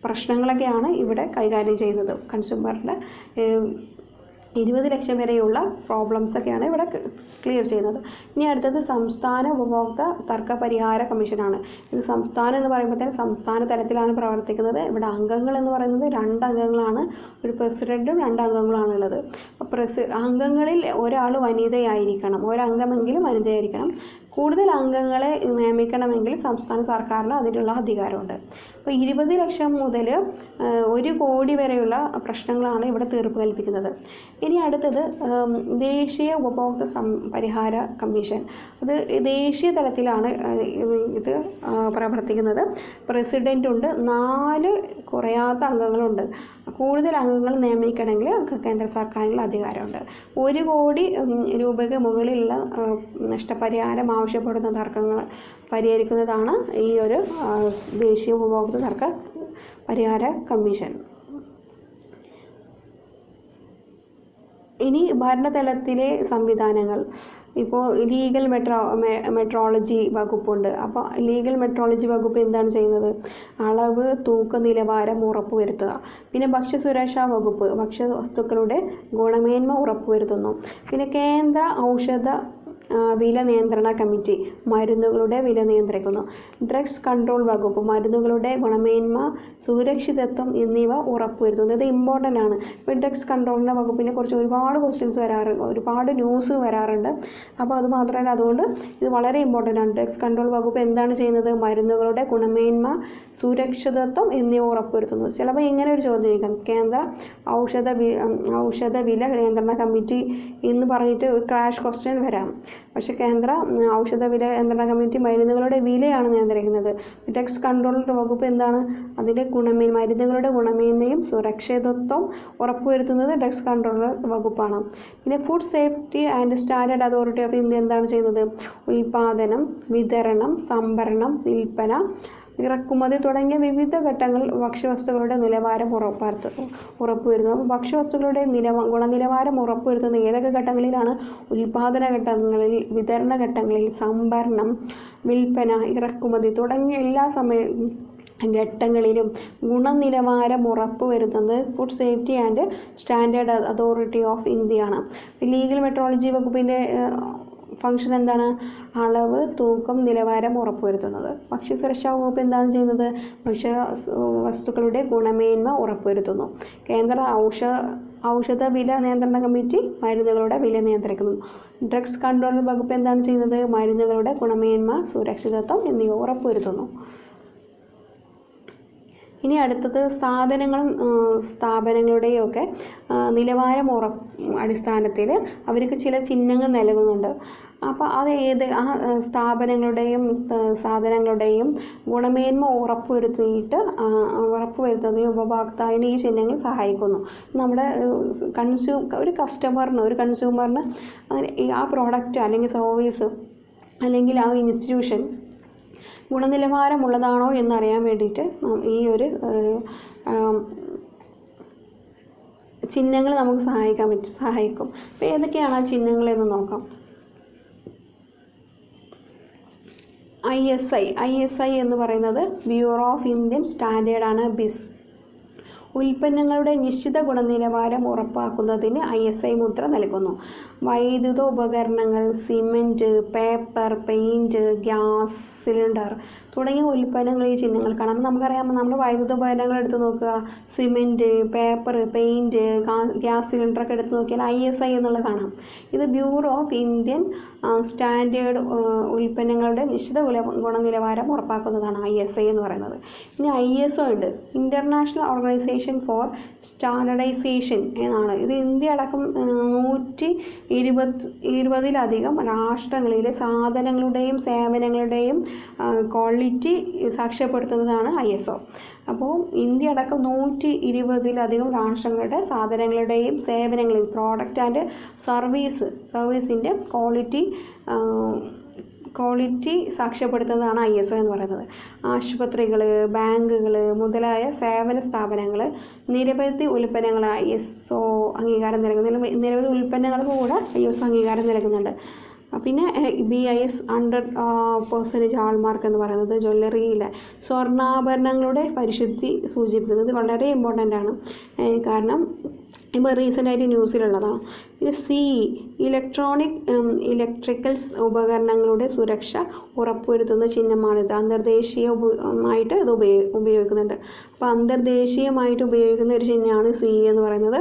പ്രശ്നങ്ങളൊക്കെയാണ് ഇവിടെ കൈകാര്യം ചെയ്യുന്നത്. കൺസ്യൂമറിൻ്റെ 20 ലക്ഷം വരെയുള്ള പ്രോബ്ലംസൊക്കെയാണ് ഇവിടെ ക്ലിയർ ചെയ്യുന്നത്. ഇനി അടുത്തത് സംസ്ഥാന ഉപഭോക്തൃ തർക്ക പരിഹാര കമ്മീഷനാണ്. ഇത് സംസ്ഥാനം എന്ന് പറയുമ്പോഴത്തേനും സംസ്ഥാന തലത്തിലാണ് പ്രവർത്തിക്കുന്നത്. ഇവിടെ അംഗങ്ങൾ എന്ന് പറയുന്നത് 2 അംഗങ്ങളാണ്. ഒരു പ്രസിഡൻറ്റും 2 അംഗങ്ങളാണുള്ളത്. അംഗങ്ങളിൽ ഒരാൾ വനിതയായിരിക്കണം, ഒരംഗമെങ്കിലും വനിതയായിരിക്കണം. കൂടുതൽ അംഗങ്ങളെ നിയമിക്കണമെങ്കിൽ സംസ്ഥാന സർക്കാരിന് അതിനുള്ള അധികാരമുണ്ട്. അപ്പോൾ 20 ലക്ഷം മുതൽ 1 കോടി വരെയുള്ള പ്രശ്നങ്ങളാണ് ഇവിടെ തീർപ്പ് കൽപ്പിക്കുന്നത്. ഇനി അടുത്തത് ദേശീയ ഉപഭോക്തൃ പരിഹാര കമ്മീഷൻ. അത് ദേശീയ തലത്തിലാണ് ഇത് പ്രവർത്തിക്കുന്നത്. പ്രസിഡൻ്റുണ്ട്, 4 കുറയാത്ത അംഗങ്ങളുണ്ട്. കൂടുതൽ അംഗങ്ങൾ നിയമിക്കണമെങ്കിൽ കേന്ദ്ര സർക്കാരിനുള്ള അധികാരമുണ്ട്. 1 കോടി രൂപയ്ക്ക് മുകളിലുള്ള നഷ്ടപരിഹാരം ആവശ്യപ്പെടുന്ന തർക്കങ്ങൾ പരിഹരിക്കുന്നതാണ് ഈ ഒരു ദേശീയ ഉപഭോക്തൃ തർക്ക പരിഹാര കമ്മീഷൻ. ഇനി ഭരണതലത്തിലെ സംവിധാനങ്ങൾ. ഇപ്പോൾ ലീഗൽ മെട്രോളജി വകുപ്പുണ്ട്. അപ്പോൾ ലീഗൽ മെട്രോളജി വകുപ്പ് എന്താണ് ചെയ്യുന്നത്? അളവ്, തൂക്ക നിലവാരം ഉറപ്പുവരുത്തുക. പിന്നെ ഭക്ഷ്യസുരക്ഷാ വകുപ്പ് ഭക്ഷ്യവസ്തുക്കളുടെ ഗുണമേന്മ ഉറപ്പുവരുത്തുന്നു. പിന്നെ കേന്ദ്ര ഔഷധ വില നിയന്ത്രണ കമ്മിറ്റി മരുന്നുകളുടെ വില നിയന്ത്രിക്കുന്നു. ഡ്രഗ്സ് കൺട്രോൾ വകുപ്പ് മരുന്നുകളുടെ ഗുണമേന്മ, സുരക്ഷിതത്വം എന്നിവ ഉറപ്പുവരുത്തുന്നു. ഇത് ഇമ്പോർട്ടൻ്റ് ആണ്. ഇപ്പോൾ ഡ്രഗ്സ് കൺട്രോളിൻ്റെ വകുപ്പിനെ കുറിച്ച് ഒരുപാട് ക്വസ്റ്റ്യൻസ് വരാറുണ്ട്, ഒരുപാട് ന്യൂസ് വരാറുണ്ട്. അപ്പോൾ അത് മാത്രമല്ല, അതുകൊണ്ട് ഇത് വളരെ ഇമ്പോർട്ടൻ്റ് ആണ്. ഡ്രഗ്സ് കൺട്രോൾ വകുപ്പ് എന്താണ് ചെയ്യുന്നത്? മരുന്നുകളുടെ ഗുണമേന്മ, സുരക്ഷിതത്വം എന്നിവ ഉറപ്പുവരുത്തുന്നു. ചിലപ്പോൾ ഇങ്ങനെ ഒരു ചോദ്യം ചോദിക്കാം, കേന്ദ്ര ഔഷധ വില നിയന്ത്രണ കമ്മിറ്റി എന്ന് പറഞ്ഞിട്ട് ഒരു ക്രാഷ് ക്വസ്റ്റ്യൻ വരാം. പക്ഷേ കേന്ദ്ര ഔഷധ വില നിയന്ത്രണ കമ്മിറ്റി മരുന്നുകളുടെ വിലയാണ് നിയന്ത്രിക്കുന്നത്. ഡ്രഗ്സ് കൺട്രോൾ വകുപ്പ് എന്താണ്? അതിൻ്റെ മരുന്നുകളുടെ ഗുണമേന്മയും സുരക്ഷിതത്വം ഉറപ്പുവരുത്തുന്നത് ഡ്രഗ്സ് കൺട്രോൾ വകുപ്പാണ്. പിന്നെ food safety and standard authority of India എന്താണ് ചെയ്യുന്നത്? ഉൽപാദനം, വിതരണം, സംഭരണം, വിൽപ്പന, ഇറക്കുമതി തുടങ്ങിയ വിവിധ ഘട്ടങ്ങളിൽ ഭക്ഷ്യവസ്തുക്കളുടെ നിലവാരം ഉറപ്പുവരുത്തുന്നു. അപ്പോൾ ഭക്ഷ്യവസ്തുക്കളുടെ ഗുണനിലവാരം ഉറപ്പുവരുത്തുന്ന ഏതൊക്കെ ഘട്ടങ്ങളിലാണ്? ഉൽപാദന ഘട്ടങ്ങളിൽ, വിതരണ ഘട്ടങ്ങളിൽ, സംഭരണം, വിൽപ്പന, ഇറക്കുമതി തുടങ്ങിയ എല്ലാ ഘട്ടങ്ങളിലും ഗുണനിലവാരം ഉറപ്പുവരുത്തുന്നത് food safety and standard authority of ഇന്ത്യയാണ്. ലീഗൽ മെട്രോളജി വകുപ്പിൻ്റെ ഫംഗ്ഷൻ എന്താണ്? അളവ്, തൂക്കം, നിലവാരം ഉറപ്പുവരുത്തുന്നത്. ഭക്ഷ്യസുരക്ഷാ വകുപ്പ് എന്താണ് ചെയ്യുന്നത്? ഭക്ഷ്യവസ്തുക്കളുടെ ഗുണമേന്മ ഉറപ്പുവരുത്തുന്നു. കേന്ദ്ര ഔഷധ വില നിയന്ത്രണ കമ്മിറ്റി മരുന്നുകളുടെ വില നിയന്ത്രിക്കുന്നു. ഡ്രഗ്സ് കൺട്രോൾ വകുപ്പ് എന്താണ് ചെയ്യുന്നത്? മരുന്നുകളുടെ ഗുണമേന്മ, സുരക്ഷിതത്വം എന്നിവ ഉറപ്പുവരുത്തുന്നു. ഇനി അടുത്തത് സാധനങ്ങളും സ്ഥാപനങ്ങളുടെയും ഒക്കെ നിലവാരം അടിസ്ഥാനത്തിൽ അവർക്ക് ചില ചിഹ്നങ്ങൾ നൽകുന്നുണ്ട്. അപ്പോൾ അത് ആ സ്ഥാപനങ്ങളുടെയും സാധനങ്ങളുടെയും ഗുണമേന്മ ഉറപ്പുവരുത്തുന്നതിന് ഉപഭോക്താവിന് ഈ ചിഹ്നങ്ങൾ സഹായിക്കുന്നു. നമ്മുടെ ഒരു കൺസ്യൂമറിന് ആ പ്രോഡക്റ്റ് അല്ലെങ്കിൽ സർവീസ് അല്ലെങ്കിൽ ആ ഇൻസ്റ്റിറ്റ്യൂഷൻ ഗുണനിലവാരമുള്ളതാണോ എന്നറിയാൻ വേണ്ടിയിട്ട് ഈ ഒരു ചിഹ്നങ്ങൾ നമുക്ക് സഹായിക്കും. അപ്പോൾ ഏതൊക്കെയാണ് ആ ചിഹ്നങ്ങളെന്ന് നോക്കാം. ISI എന്ന് പറയുന്നത് ബ്യൂറോ ഓഫ് ഇന്ത്യൻ സ്റ്റാൻഡേർഡാണ്. BIS ഉൽപ്പന്നങ്ങളുടെ നിശ്ചിത ഗുണനിലവാരം ഉറപ്പാക്കുന്നതിന് ISI മുദ്ര നൽകുന്നു. വൈദ്യുത ഉപകരണങ്ങൾ, cement, paper, paint, gas cylinder തുടങ്ങിയ ഉൽപ്പന്നങ്ങൾ ഈ ചിഹ്നങ്ങൾ കാണാം. നമുക്കറിയാം, നമ്മൾ വൈദ്യുത ഉപകരണങ്ങൾ എടുത്ത് നോക്കുക, സിമൻറ്റ്, പേപ്പർ, പെയിൻറ്റ്, ഗ്യാസ് സിലിണ്ടറൊക്കെ എടുത്ത് നോക്കിയാൽ ISI എന്നുള്ളത് കാണാം. ഇത് ബ്യൂറോ ഓഫ് ഇന്ത്യൻ സ്റ്റാൻഡേർഡ് ഉൽപ്പന്നങ്ങളുടെ നിശ്ചിത ഗുണനിലവാരം ഉറപ്പാക്കുന്നതാണ് ISI എന്ന് പറയുന്നത്. ഇനി ISO ഉണ്ട്, ഇൻ്റർനാഷണൽ ഓർഗനൈസേഷൻ ഫോർ സ്റ്റാൻഡർഡൈസേഷൻ എന്നാണ്. ഇത് ഇന്ത്യ അടക്കം 120-ലധികം രാഷ്ട്രങ്ങളിലെ സാധനങ്ങളുടെയും സേവനങ്ങളുടെയും ക്വാളിറ്റി സാക്ഷ്യപ്പെടുത്തുന്നതാണ് ISO. അപ്പോൾ ഇന്ത്യ അടക്കം 120-ലധികം രാഷ്ട്രങ്ങളുടെ സാധനങ്ങളുടെയും സേവനങ്ങളുടെയും പ്രോഡക്റ്റ് ആൻഡ് സർവീസിൻ്റെ ക്വാളിറ്റി സാക്ഷ്യപ്പെടുത്തുന്നതാണ് ISO എന്ന് പറയുന്നത്. ആശുപത്രികൾ, ബാങ്കുകൾ മുതലായ സേവന സ്ഥാപനങ്ങൾ നിരവധി ഉൽപ്പന്നങ്ങൾ ISO അംഗീകാരം നൽകുന്നു. നിരവധി ഉൽപ്പന്നങ്ങൾക്ക് കൂടെ ISO അംഗീകാരം നൽകുന്നുണ്ട്. പിന്നെ BIS 100% ഹാൾമാർക്ക് എന്ന് പറയുന്നത് ജ്വല്ലറിയിലെ സ്വർണ്ണാഭരണങ്ങളുടെ പരിശുദ്ധി സൂചിപ്പിക്കുന്നത് വളരെ ഇമ്പോർട്ടൻ്റ് ആണ്. കാരണം ഇപ്പോൾ റീസെൻ്റായിട്ട് ന്യൂസിലുള്ളതാണ്. പിന്നെ ഇലക്ട്രിക്കൽസ് ഉപകരണങ്ങളുടെ സുരക്ഷ ഉറപ്പുവരുത്തുന്ന ചിഹ്നമാണിത്. അന്തർദേശീയമായിട്ട് ഇത് ഉപയോഗിക്കുന്നുണ്ട്. അപ്പോൾ അന്തർദേശീയമായിട്ട് ഉപയോഗിക്കുന്ന ഒരു ചിഹ്നമാണ് എന്ന് പറയുന്നത്.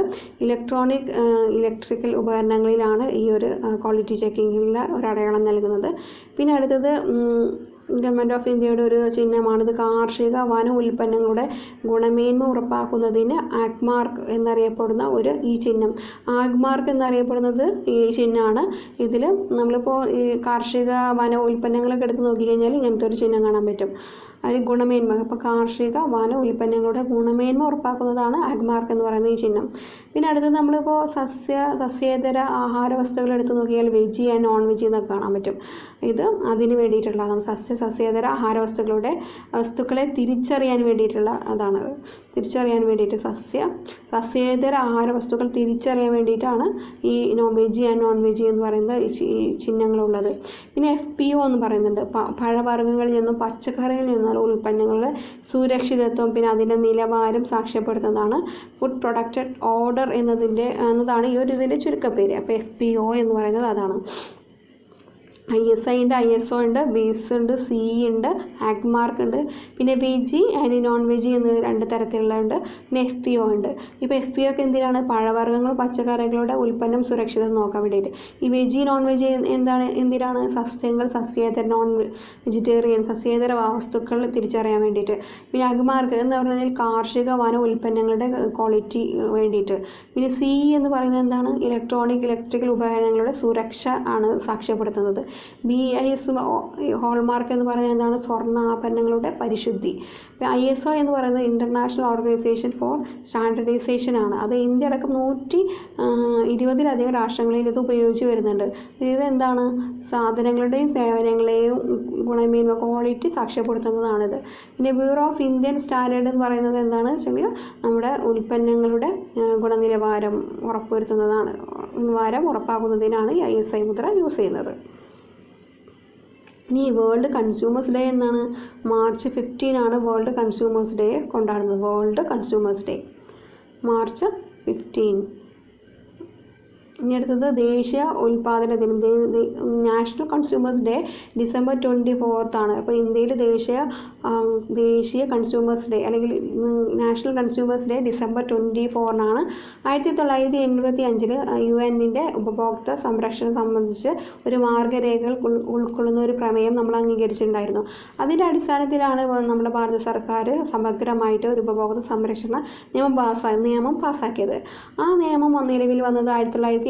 ഇലക്ട്രിക്കൽ ഉപകരണങ്ങളിലാണ് ഈ ഒരു ക്വാളിറ്റി ചെക്കിങ്ങിലുള്ള ഒരു അടയാളം നൽകുന്നത്. പിന്നെ അടുത്തത് ഗവൺമെൻറ് ഓഫ് ഇന്ത്യയുടെ ഒരു ചിഹ്നമാണിത്. കാർഷിക വന ഉൽപ്പന്നങ്ങളുടെ ഗുണമേന്മ ഉറപ്പാക്കുന്നതിന് ആഗ്മാർക്ക് എന്നറിയപ്പെടുന്ന ഈ ചിഹ്നം. ആഗ്മാർക്ക് എന്നറിയപ്പെടുന്നത് ഈ ചിഹ്നമാണ്. ഇതിൽ നമ്മളിപ്പോൾ ഈ കാർഷിക വന ഉൽപ്പന്നങ്ങളൊക്കെ എടുത്ത് നോക്കിക്കഴിഞ്ഞാൽ ഇങ്ങനത്തെ ഒരു ചിഹ്നം കാണാൻ പറ്റും. അതിൽ ഗുണമേന്മ, അപ്പോൾ കാർഷിക വന ഉൽപ്പന്നങ്ങളുടെ ഗുണമേന്മ ഉറപ്പാക്കുന്നതാണ് ആഗ്മാർക്ക് എന്ന് പറയുന്ന ഈ ചിഹ്നം. പിന്നെ അടുത്തത് നമ്മളിപ്പോൾ സസ്യേതര ആഹാര വസ്തുക്കൾ എടുത്ത് നോക്കിയാൽ വെജ് ആൻഡ് നോൺ വെജ് എന്നൊക്കെ കാണാൻ പറ്റും. ഇത് അതിന് വേണ്ടിയിട്ടുള്ളതാണ്. സസ്യേതര ആഹാര വസ്തുക്കളെ തിരിച്ചറിയാൻ വേണ്ടിയിട്ടുള്ള അതാണ്. തിരിച്ചറിയാൻ വേണ്ടിയിട്ട് സസ്യേതര ആഹാര വസ്തുക്കൾ തിരിച്ചറിയാൻ വേണ്ടിയിട്ടാണ് ഈ വെജ് ആൻഡ് നോൺ വെജ് എന്ന് പറയുന്ന ഈ ചിഹ്നങ്ങളുള്ളത്. പിന്നെ FPO എന്ന് പറയുന്നുണ്ട്. പഴവർഗ്ഗങ്ങളിൽ നിന്നും പച്ചക്കറികളിൽ നിന്നുള്ള ഉൽപ്പന്നങ്ങളുടെ സുരക്ഷിതത്വം പിന്നെ അതിൻ്റെ നിലവാരം സാക്ഷ്യപ്പെടുത്തുന്നതാണ് ഫുഡ് പ്രൊഡക്റ്റ് ഓർഡർ എന്നതാണ് ഈ ഒരു ഇതിൻ്റെ ചുരുക്കപ്പേര്. അപ്പോൾ FPO എന്ന് പറയുന്നത് അതാണ്. ISI ഉണ്ട്, ISO ഉണ്ട്, BIS ഉണ്ട്, CE ഉണ്ട്, ആഗ്മാർക്ക് ഉണ്ട്. പിന്നെ വെജ് ആൻഡ് നോൺ വെജ് എന്ന് 2 തരത്തിലുള്ളതുണ്ട്. പിന്നെ FPO ഉണ്ട്. ഇപ്പോൾ FPO ഒക്കെ എന്തിനാണ്? പഴവർഗ്ഗങ്ങൾ പച്ചക്കറികളുടെ ഉൽപ്പന്നം സുരക്ഷിതം നോക്കാൻ വേണ്ടിയിട്ട്. ഈ വെജ് നോൺ വെജ് എന്തിനാണ്? സസ്യങ്ങൾ, നോൺ വെജിറ്റേറിയൻ സസ്യേതര വസ്തുക്കൾ തിരിച്ചറിയാൻ വേണ്ടിയിട്ട്. പിന്നെ ആഗ്മാർക്ക് എന്ന് പറഞ്ഞാൽ കാർഷിക വന ഉൽപ്പന്നങ്ങളുടെ ക്വാളിറ്റി വേണ്ടിയിട്ട്. പിന്നെ CE എന്ന് പറയുന്നത് എന്താണ്? ഇലക്ട്രിക്കൽ ഉപകരണങ്ങളുടെ സുരക്ഷ ആണ് സാക്ഷ്യപ്പെടുത്തുന്നത്. BIS ഹോൾമാർക്ക് എന്ന് പറയുന്നത് എന്താണ്? സ്വർണ്ണാഭരണങ്ങളുടെ പരിശുദ്ധി. ISO എന്ന് പറയുന്നത് ഇൻ്റർനാഷണൽ ഓർഗനൈസേഷൻ ഫോർ സ്റ്റാൻഡർഡൈസേഷൻ ആണ്. അത് ഇന്ത്യ അടക്കം 120-ലധികം രാഷ്ട്രങ്ങളിൽ ഇത് ഉപയോഗിച്ച് വരുന്നുണ്ട്. ഇത് എന്താണ്? സാധനങ്ങളുടെയും സേവനങ്ങളെയും ഗുണമേന്മ ക്വാളിറ്റി സാക്ഷ്യപ്പെടുത്തുന്നതാണിത്. പിന്നെ ബ്യൂറോ ഓഫ് ഇന്ത്യൻ സ്റ്റാൻഡേർഡ് എന്ന് പറയുന്നത് എന്താണെന്ന് വെച്ചെങ്കിൽ നമ്മുടെ ഉൽപ്പന്നങ്ങളുടെ ഗുണനിലവാരം ഉറപ്പാക്കുന്നതിനാണ് ഈ ISI മുദ്ര യൂസ് ചെയ്യുന്നത്. ഇനി വേൾഡ് കൺസ്യൂമേഴ്സ് ഡേ എന്നാണ്? മാർച്ച് 15 ആണ് വേൾഡ് കൺസ്യൂമേഴ്സ് ഡേ കൊണ്ടാടുന്നത്. World consumers day March 15. ഇനി അടുത്തത് ദേശീയ ഉൽപ്പാദന ദിനം, നാഷണൽ കൺസ്യൂമേഴ്സ് ഡേ December 24 ആണ്. അപ്പോൾ ഇന്ത്യയിൽ ദേശീയ കൺസ്യൂമേഴ്സ് ഡേ അല്ലെങ്കിൽ national consumers day December 24 1985 UN ഉപഭോക്തൃ സംരക്ഷണം സംബന്ധിച്ച് ഒരു മാർഗരേഖകൾ ഉൾക്കൊള്ളുന്ന ഒരു പ്രമേയം നമ്മൾ അംഗീകരിച്ചിട്ടുണ്ടായിരുന്നു. അതിൻ്റെ അടിസ്ഥാനത്തിലാണ് നമ്മുടെ ഭാരത സർക്കാർ സമഗ്രമായിട്ട് ഒരു ഉപഭോക്തൃ സംരക്ഷണ നിയമം പാസ്സാക്കിയത്. ആ നിയമം നിലവിൽ വന്നത് 1986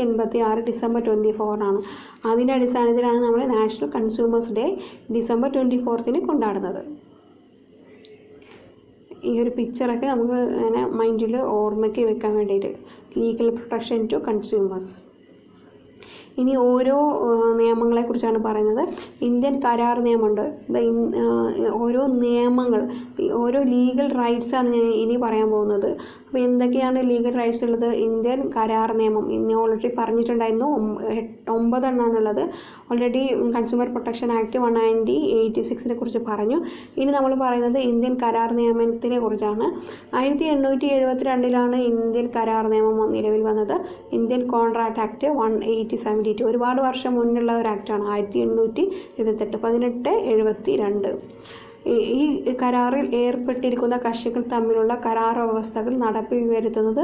December 24 ആണ്. അതിൻ്റെ അടിസ്ഥാനത്തിലാണ് നമ്മൾ നാഷണൽ കൺസ്യൂമേഴ്സ് ഡേ December 24 കൊണ്ടാടുന്നത്. ഈ ഒരു പിക്ചറൊക്കെ നമുക്ക് അങ്ങനെ മൈൻഡിൽ ഓർമ്മയ്ക്ക് വെക്കാൻ വേണ്ടിയിട്ട്. Legal protection to consumers. ഇനി ഓരോ നിയമങ്ങളെക്കുറിച്ചാണ് പറയുന്നത്. ഇന്ത്യൻ കരാർ നിയമമുണ്ട്. ഓരോ നിയമങ്ങൾ, ഓരോ ലീഗൽ റൈറ്റ്സാണ് ഞാൻ ഇനി പറയാൻ പോകുന്നത്. അപ്പോൾ എന്തൊക്കെയാണ് ലീഗൽ റൈറ്റ്സ് ഉള്ളത്? ഇന്ത്യൻ കരാർ നിയമം ഇനി ഓൾറെഡി പറഞ്ഞിട്ടുണ്ടായിരുന്നു, 9 എണ്ണമാണുള്ളത്. ഓൾറെഡി കൺസ്യൂമർ പ്രൊട്ടക്ഷൻ ആക്ട് 1986 കുറിച്ച് പറഞ്ഞു. ഇനി നമ്മൾ പറയുന്നത് ഇന്ത്യൻ കരാർ നിയമത്തിനെ കുറിച്ചാണ്. 1872 ഇന്ത്യൻ കരാർ നിയമം നിലവിൽ വന്നത്. ഇന്ത്യൻ കോൺട്രാക്ട് ആക്ട് 1872 ഒരുപാട് വർഷം മുന്നുള്ള ഒരു ആക്റ്റാണ്. 1878 1872. ഈ കരാറിൽ ഏർപ്പെട്ടിരിക്കുന്ന കക്ഷികൾ തമ്മിലുള്ള കരാർ വ്യവസ്ഥകൾ നടപ്പിൽ വരുത്തുന്നത്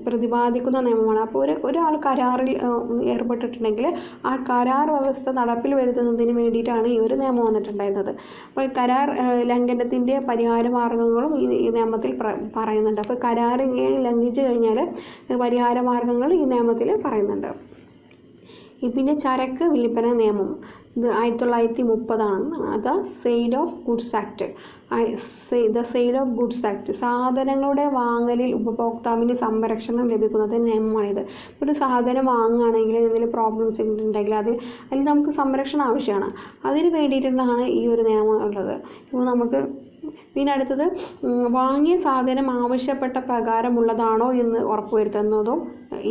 പ്രതിപാദിക്കുന്ന നിയമമാണ്. അപ്പോൾ ഒരാൾ കരാറിൽ ഏർപ്പെട്ടിട്ടുണ്ടെങ്കിൽ ആ കരാർ വ്യവസ്ഥ നടപ്പിൽ വരുത്തുന്നതിന് വേണ്ടിയിട്ടാണ് ഈ ഒരു നിയമം വന്നിട്ടുണ്ടായിരുന്നത്. അപ്പോൾ കരാർ ലംഘനത്തിൻ്റെ പരിഹാര മാർഗങ്ങളും ഈ നിയമത്തിൽ പറയുന്നുണ്ട്. അപ്പോൾ കരാർ ലംഘിച്ചു കഴിഞ്ഞാൽ പരിഹാര മാർഗങ്ങൾ ഈ നിയമത്തിൽ പറയുന്നുണ്ട്. പിന്നെ ചരക്ക് വിൽപ്പന നിയമം, ഇത് 1930 അത് sale of goods act. The sale of goods act സാധനങ്ങളുടെ വാങ്ങലിൽ ഉപഭോക്താവിന് സംരക്ഷണം ലഭിക്കുന്നത് നിയമമാണിത്. ഒരു സാധനം വാങ്ങുകയാണെങ്കിൽ എന്തെങ്കിലും പ്രോബ്ലംസ് ഉണ്ടെങ്കിൽ അതിൽ നമുക്ക് സംരക്ഷണം ആവശ്യമാണ്. അതിന് വേണ്ടിയിട്ടാണ് ഈ ഒരു നിയമം ഉള്ളത്. ഇപ്പോൾ നമുക്ക് പിന്നെ അടുത്തത് വാങ്ങിയ സാധനം ആവശ്യപ്പെട്ട പ്രകാരമുള്ളതാണോ എന്ന് ഉറപ്പുവരുത്തുന്നതും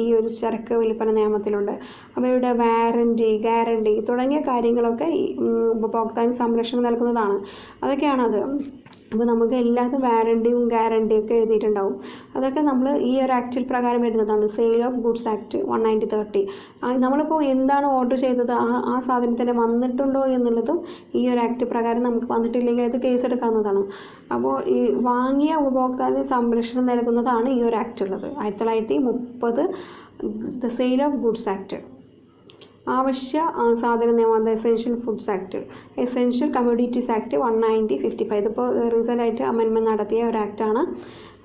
ഈ ഒരു ചരക്ക് വിൽപ്പന നിയമത്തിലുണ്ട്. അവയുടെ വാറൻറ്റി, ഗ്യാരണ്ടി തുടങ്ങിയ കാര്യങ്ങളൊക്കെ ഈ ഉപഭോക്താവിന് സംരക്ഷണം നൽകുന്നതാണ്. അതൊക്കെയാണത്. അപ്പോൾ നമുക്ക് എല്ലാത്തും വാറൻറ്റിയും ഗ്യാരണ്ടിയും ഒക്കെ എഴുതിയിട്ടുണ്ടാവും. അതൊക്കെ നമ്മൾ ഈ ഒരു ആക്റ്റിൽ പ്രകാരം വരുന്നതാണ്. Sale of goods act 1930. നമ്മളിപ്പോൾ എന്താണ് ഓർഡർ ചെയ്തത് ആ സാധനത്തിന് വന്നിട്ടുണ്ടോ എന്നുള്ളതും ഈ ഒരു ആക്ട് പ്രകാരം നമുക്ക് വന്നിട്ടില്ലെങ്കിൽ അത് കേസ് എടുക്കാവുന്നതാണ്. അപ്പോൾ ഈ വാങ്ങിയ ഉപഭോക്താവിന് സംരക്ഷണം നൽകുന്നതാണ് ഈ ഒരു ആക്ട് ഉള്ളത്. 1930 the sale of goods act. ആവശ്യ സാധന നിയമം, essential foods act, essential commodities act 1955. ഇതിപ്പോൾ റീസെൻ്റായിട്ട് അമെൻമെൻറ്റ് നടത്തിയ ഒരു ആക്റ്റാണ്.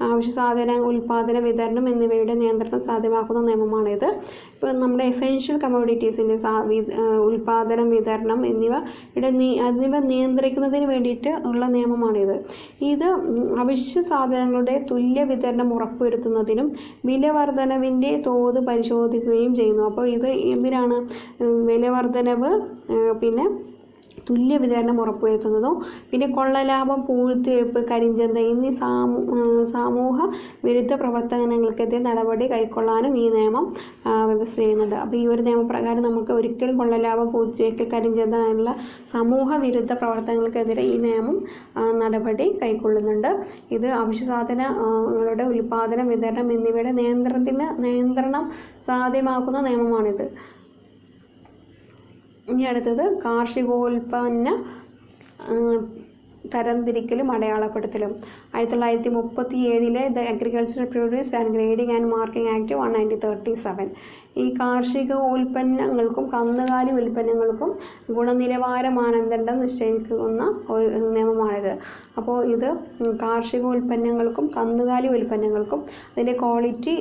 ആവശ്യ സാധന ഉൽപ്പാദന, വിതരണം എന്നിവയുടെ നിയന്ത്രണം സാധ്യമാക്കുന്ന നിയമമാണിത്. ഇപ്പോൾ നമ്മുടെ എസെൻഷ്യൽ കമ്മോഡിറ്റീസിൻ്റെ ഉൽപ്പാദനം, വിതരണം എന്നിവയുടെ നിയന്ത്രിക്കുന്നതിന് വേണ്ടിയിട്ട് ഉള്ള നിയമമാണിത്. ഇത് അവശ്യ സാധനങ്ങളുടെ തുല്യ വിതരണം ഉറപ്പുവരുത്തുന്നതിനും വില വർധനവിൻ്റെ തോത് പരിശോധിക്കുകയും ചെയ്യുന്നു. അപ്പോൾ ഇത് എന്തിനാണ്? വില വർധനവ്, പിന്നെ തുല്യ വിതരണം ഉറപ്പുവരുത്തുന്നതും പിന്നെ കൊള്ളലാഭം, പൂഴ്ത്തിവയ്പ്, കരിഞ്ചന്ത എന്നീ സമൂഹ വിരുദ്ധ പ്രവർത്തനങ്ങൾക്കെതിരെ നടപടി കൈക്കൊള്ളാനും ഈ നിയമം വ്യവസ്ഥ ചെയ്യുന്നുണ്ട്. അപ്പോൾ ഈ ഒരു നിയമപ്രകാരം നമുക്ക് ഒരിക്കലും കൊള്ളലാഭം, പൂഴ്ത്തിവയ്ക്കൽ, കരിഞ്ചന്ത എന്നുള്ള സമൂഹ വിരുദ്ധ പ്രവർത്തനങ്ങൾക്കെതിരെ ഈ നിയമം നടപടി കൈക്കൊള്ളുന്നുണ്ട്. ഇത് അവശ്യ സാധനങ്ങളുടെ ഉൽപ്പാദനം, വിതരണം എന്നിവയുടെ നിയന്ത്രണം സാധ്യമാക്കുന്ന നിയമമാണിത്. ഇനി അടുത്തത് കാർഷികോൽപ്പന്ന തരംതിരിക്കലും അടയാളപ്പെടുത്തലും. 1937 the agricultural produce and grading and marking act 1937. ഈ കാർഷിക ഉൽപ്പന്നങ്ങൾക്കും കന്നുകാലി ഉൽപ്പന്നങ്ങൾക്കും ഗുണനിലവാര മാനദണ്ഡം നിശ്ചയിക്കുന്ന നിയമമാണിത്. അപ്പോൾ ഇത് കാർഷിക ഉൽപ്പന്നങ്ങൾക്കും കന്നുകാലി ഉൽപ്പന്നങ്ങൾക്കും അതിൻ്റെ ക്വാളിറ്റി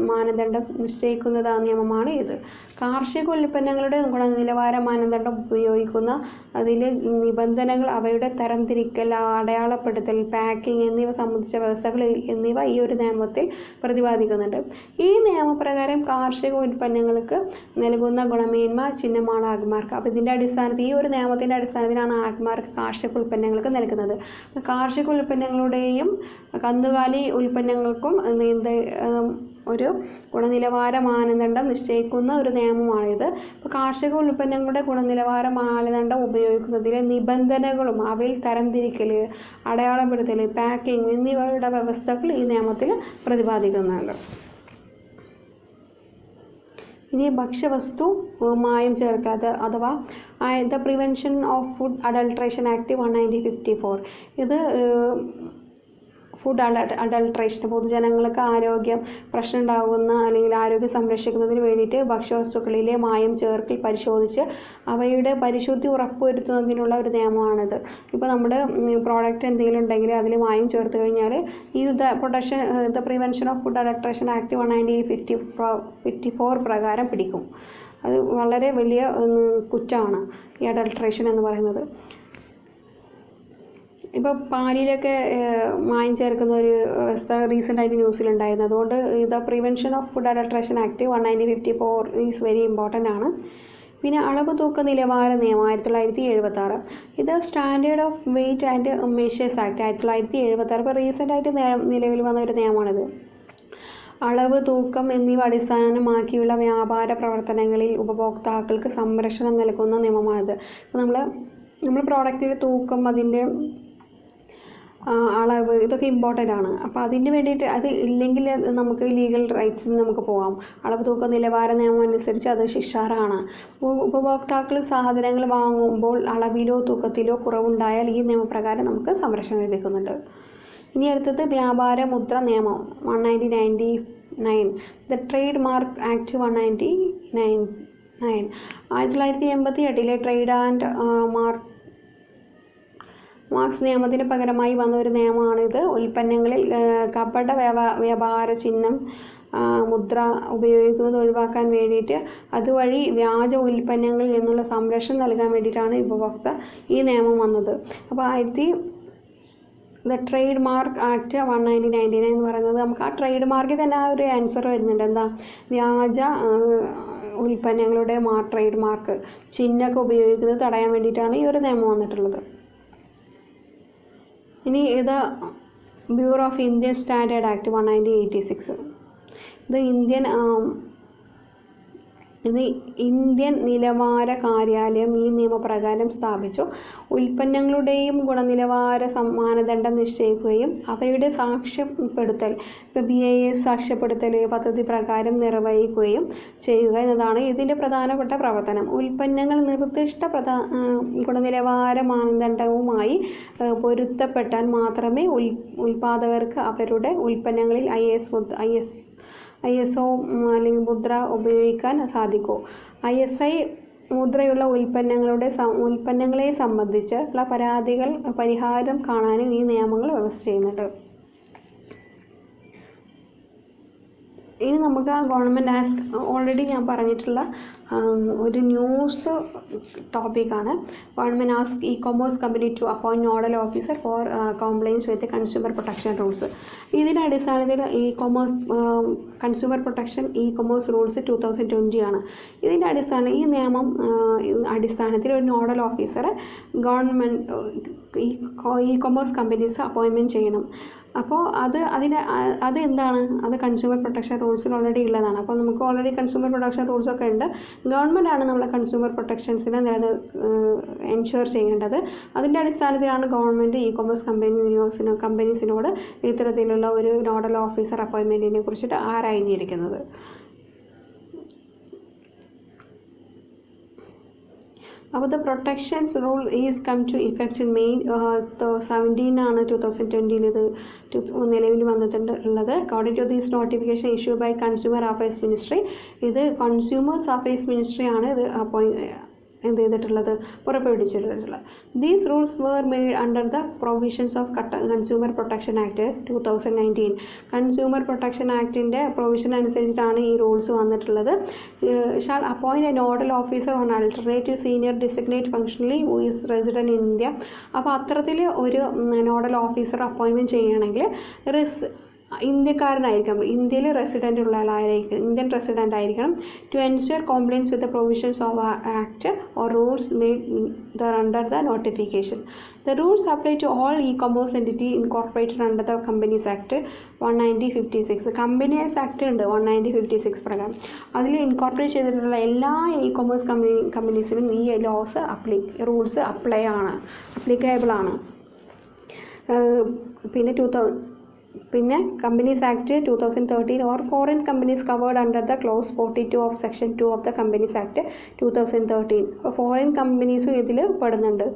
മാനദണ്ഡം നിശ്ചയിക്കുന്ന നിയമമാണ് ഇത്. കാർഷിക ഉൽപ്പന്നങ്ങളുടെ ഗുണനിലവാര മാനദണ്ഡം ഉപയോഗിക്കുന്ന അതിലെ നിബന്ധനകൾ, അവയുടെ തരംതിരിക്കൽ, അടയാളപ്പെടുത്തൽ, പാക്കിംഗ് എന്നിവ സംബന്ധിച്ച വ്യവസ്ഥകൾ എന്നിവ ഈ ഒരു നിയമത്തിൽ പ്രതിപാദിക്കുന്നുണ്ട്. ഈ നിയമപ്രകാരം കാർഷിക ഉൽപ്പന്നങ്ങൾക്ക് നൽകുന്ന ഗുണമേന്മ ചിഹ്നമാണ് ആഗ്മാർക്ക്. അപ്പോൾ ഇതിൻ്റെ അടിസ്ഥാനത്തിൽ, ഈ ഒരു നിയമത്തിൻ്റെ അടിസ്ഥാനത്തിലാണ് ആഗ്മാർക്ക് കാർഷിക ഉൽപ്പന്നങ്ങൾക്ക് നൽകുന്നത്. കാർഷിക ഉൽപ്പന്നങ്ങളുടെയും കന്നുകാലി ഉൽപ്പന്നങ്ങൾക്കും ഒരു ഗുണനിലവാര മാനദണ്ഡം നിശ്ചയിക്കുന്ന ഒരു നിയമമാണിത്. ഇപ്പോൾ കാർഷിക ഉൽപ്പന്നങ്ങളുടെ ഗുണനിലവാര മാനദണ്ഡം ഉപയോഗിക്കുന്നതിലെ നിബന്ധനകളും അവയിൽ തരംതിരിക്കൽ, അടയാളപ്പെടുത്തൽ, പാക്കിംഗ് എന്നിവയുടെ വ്യവസ്ഥകൾ ഈ നിയമത്തിൽ പ്രതിപാദിക്കുന്നുണ്ട്. ഇനി ഭക്ഷ്യവസ്തു മായം ചേർക്കാതെ അഥവാ the prevention of food adulteration act 1954. ഇത് ഫുഡ് അഡൾട്രേഷൻ, പൊതുജനങ്ങൾക്ക് ആരോഗ്യം പ്രശ്നം ഉണ്ടാകുന്ന അല്ലെങ്കിൽ ആരോഗ്യം സംരക്ഷിക്കുന്നതിന് വേണ്ടിയിട്ട് ഭക്ഷ്യവസ്തുക്കളിലെ മായം ചേർക്കൽ പരിശോധിച്ച് അവയുടെ പരിശുദ്ധി ഉറപ്പുവരുത്തുന്നതിനുള്ള ഒരു നിയമമാണിത്. ഇപ്പോൾ നമ്മുടെ പ്രോഡക്റ്റ് എന്തെങ്കിലും ഉണ്ടെങ്കിൽ അതിൽ മായം ചേർത്ത് കഴിഞ്ഞാൽ ഈ the prevention of food adulteration act 1954 പ്രകാരം പിടിക്കും. അത് വളരെ വലിയ കുറ്റമാണ് ഈ അഡൾട്രേഷൻ എന്ന് പറയുന്നത്. ഇപ്പോൾ പാലിലൊക്കെ മായം ചേർക്കുന്ന ഒരു അവസ്ഥ റീസെൻ്റായിട്ട് ന്യൂസിലുണ്ടായിരുന്നു. അതുകൊണ്ട് the prevention of food adulteration act 1954 is very important ആണ്. പിന്നെ അളവ് തൂക്ക നിലവാര നിയമം 1976, ഇത് standard of weight and measures act 1976. ഇപ്പോൾ റീസെൻ്റായിട്ട് നിലവിൽ വന്ന ഒരു നിയമമാണിത്. അളവ്, തൂക്കം എന്നിവ അടിസ്ഥാനമാക്കിയുള്ള വ്യാപാര പ്രവർത്തനങ്ങളിൽ ഉപഭോക്താക്കൾക്ക് സംരക്ഷണം നൽകുന്ന നിയമമാണിത്. ഇപ്പോൾ നമ്മൾ പ്രോഡക്റ്റിൻ്റെ തൂക്കം, അതിൻ്റെ അളവ്, ഇതൊക്കെ ഇമ്പോർട്ടൻ്റ് ആണ്. അപ്പോൾ അതിന് വേണ്ടിയിട്ട് അത് ഇല്ലെങ്കിൽ നമുക്ക് ലീഗൽ റൈറ്റ്സിന് നമുക്ക് പോകാം. അളവ് തൂക്ക നിലവാര നിയമം അനുസരിച്ച് അത് ശിക്ഷാർഹമാണ്. ഉപഭോക്താക്കൾ സാധനങ്ങൾ വാങ്ങുമ്പോൾ അളവിലോ തൂക്കത്തിലോ കുറവുണ്ടായാൽ ഈ നിയമപ്രകാരം നമുക്ക് സംരക്ഷണം ലഭിക്കുന്നുണ്ട്. ഇനി അടുത്തത് വ്യാപാര മുദ്ര നിയമം 1999, the trade mark act 1999. 1988 trade and marks നിയമത്തിന് പകരമായി വന്ന ഒരു നിയമമാണിത്. ഉൽപ്പന്നങ്ങളിൽ കപട വ്യാപാര ചിഹ്നം, മുദ്ര ഉപയോഗിക്കുന്നത് ഒഴിവാക്കാൻ വേണ്ടിയിട്ട് അതുവഴി വ്യാജ ഉൽപ്പന്നങ്ങളിൽ നിന്നുള്ള സംരക്ഷണം നൽകാൻ വേണ്ടിയിട്ടാണ് ഉപഭോക്തൃ ഈ നിയമം വന്നത്. അപ്പോൾ ദ ട്രേഡ് മാർക്ക് ആക്ട് 1999 എന്ന് പറയുന്നത് നമുക്ക് ആ ട്രേഡ് മാർക്കിൽ തന്നെ ആ ഒരു ആൻസർ വരുന്നുണ്ട്. എന്താ? വ്യാജ ഉൽപ്പന്നങ്ങളുടെ ട്രേഡ് മാർക്ക് ചിഹ്നമൊക്കെ ഉപയോഗിക്കുന്നത് തടയാൻ വേണ്ടിയിട്ടാണ് ഈ ഒരു നിയമം വന്നിട്ടുള്ളത്. ഇനി ഇത് bureau of Indian standard act 1986. ഇത് ഇന്ത്യൻ നിലവാര കാര്യാലയം ഈ നിയമപ്രകാരം സ്ഥാപിച്ചു. ഉൽപ്പന്നങ്ങളുടെയും ഗുണനിലവാര മാനദണ്ഡം നിശ്ചയിക്കുകയും അവയുടെ സാക്ഷ്യപ്പെടുത്തൽ, ഇപ്പോൾ BIS സാക്ഷ്യപ്പെടുത്തൽ പദ്ധതി പ്രകാരം നിർവഹിക്കുകയും ചെയ്യുക എന്നതാണ് ഇതിൻ്റെ പ്രധാനപ്പെട്ട പ്രവർത്തനം. ഉൽപ്പന്നങ്ങൾ നിർദ്ദിഷ്ട ഗുണനിലവാര മാനദണ്ഡവുമായി പൊരുത്തപ്പെട്ടാൽ മാത്രമേ ഉൽപ്പാദകർക്ക് അവരുടെ ഉൽപ്പന്നങ്ങളിൽ ISO അല്ലെങ്കിൽ മുദ്ര ഉപയോഗിക്കാൻ സാധിക്കൂ. ISI മുദ്രയുള്ള ഉൽപ്പന്നങ്ങളെ സംബന്ധിച്ചുള്ള പരാതികൾ പരിഹാരം കാണാനും ഈ നിയമങ്ങൾ വ്യവസ്ഥ ചെയ്യുന്നുണ്ട്. ഇനി നമുക്ക് ഗവൺമെൻറ് ഓൾറെഡി ഞാൻ പറഞ്ഞിട്ടുള്ള ഒരു ന്യൂസ് ടോപ്പിക്കാണ്. Government ask e-commerce company to appoint nodal officer for compliance with consumer protection rules. ഇതിൻ്റെ അടിസ്ഥാനത്തിൽ കൺസ്യൂമർ പ്രൊട്ടക്ഷൻ ഇ-കൊമേഴ്സ് റൂൾസ് 2020 ആണ്. ഇതിൻ്റെ ഈ നിയമം അടിസ്ഥാനത്തിൽ ഒരു നോഡൽ ഓഫീസറെ ഗവൺമെൻറ് ഇ-കൊമേഴ്സ് കമ്പനീസ് അപ്പോയിൻമെൻറ്റ് ചെയ്യണം. അപ്പോൾ അത് എന്താണ്? അത് കൺസ്യൂമർ പ്രൊട്ടക്ഷൻ റൂൾസിൽ ഓൾറെഡി ഉള്ളതാണ്. അപ്പോൾ നമുക്ക് ഓൾറെഡി കൺസ്യൂമർ പ്രൊട്ടക്ഷൻ റൂൾസൊക്കെ ഉണ്ട്. ഗവൺമെൻറ് ആണ് നമ്മളെ കൺസ്യൂമർ പ്രൊട്ടക്ഷൻസിനെ എൻഷുർ ചെയ്യേണ്ടത്. അതിൻ്റെ അടിസ്ഥാനത്തിലാണ് ഗവൺമെൻറ് ഇ-കൊമേഴ്സ് കമ്പനീസിനോട് ഇത്തരത്തിലുള്ള ഒരു നോഡൽ ഓഫീസർ അപ്പോയിൻമെൻറ്റിനെ കുറിച്ചിട്ട് ആരായിരിക്കുന്നത്. അപ്പോൾ the protections rule is come to effect in May 17 ആണ് 2020 ഇത് നിലവിൽ വന്നിട്ടുള്ളത്. According to this notification issued by consumer affairs ministry, ഇത് കൺസ്യൂമേഴ്സ് അഫയേഴ്സ് മിനിസ്ട്രി ആണ് ഇത് പുറപ്പെടുവിച്ചിട്ടുള്ളത്. These rules were made under the provisions of consumer protection act 2019. Consumer protection ആക്ടിൻ്റെ provision അനുസരിച്ചിട്ടാണ് ഈ റൂൾസ് വന്നിട്ടുള്ളത്. Shall appoint a nodal officer on alternative senior designate functionally who is resident in India. അപ്പോൾ അത്തരത്തിൽ ഒരു നോഡൽ ഓഫീസർ അപ്പോയിൻമെൻറ്റ് ചെയ്യണമെങ്കിൽ ഇന്ത്യക്കാരനായിരിക്കണം, ഇന്ത്യയിൽ resident ഉള്ള ആളായിരിക്കണം, ഇന്ത്യൻ റെസിഡൻ്റ് ആയിരിക്കണം. To ensure compliance with the provisions of act or rules made under the notification. The rules apply to all e-commerce entity incorporated under the companies act 1956. Companies act ഉണ്ട് 1956 പ്രകാരം. അതിൽ incorporate ചെയ്തിട്ടുള്ള എല്ലാ e-commerce കമ്പനീസിനും ഈ rules applicable ആണ്. പിന്നെ companies act 2013 or foreign companies covered under the clause 42 of section 2 of the companies act 2013. അപ്പോൾ foreign കമ്പനീസും ഇതിൽ പെടുന്നുണ്ട്.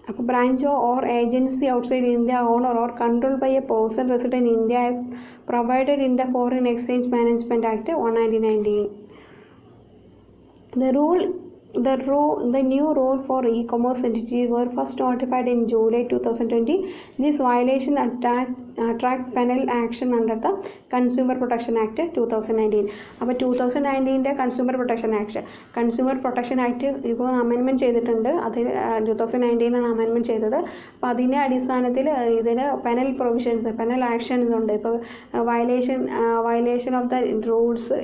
അപ്പോൾ ബ്രാഞ്ചോ or agency outside India owner or control by a person resident in India as provided in the foreign exchange management act 1990. The rule The new rule for e-commerce entities were first notified in July 2020. This violation attract penal action under the Consumer Protection Act 2019. അപ്പോൾ 2019 consumer protection act ഇപ്പോൾ amendment ചെയ്തിട്ടുണ്ട്. അത് 2019 amendment ചെയ്തത്. അപ്പോൾ അതിൻ്റെ അടിസ്ഥാനത്തിൽ ഇതിന് penal actions ഉണ്ട്. ഇപ്പോൾ violation of the rules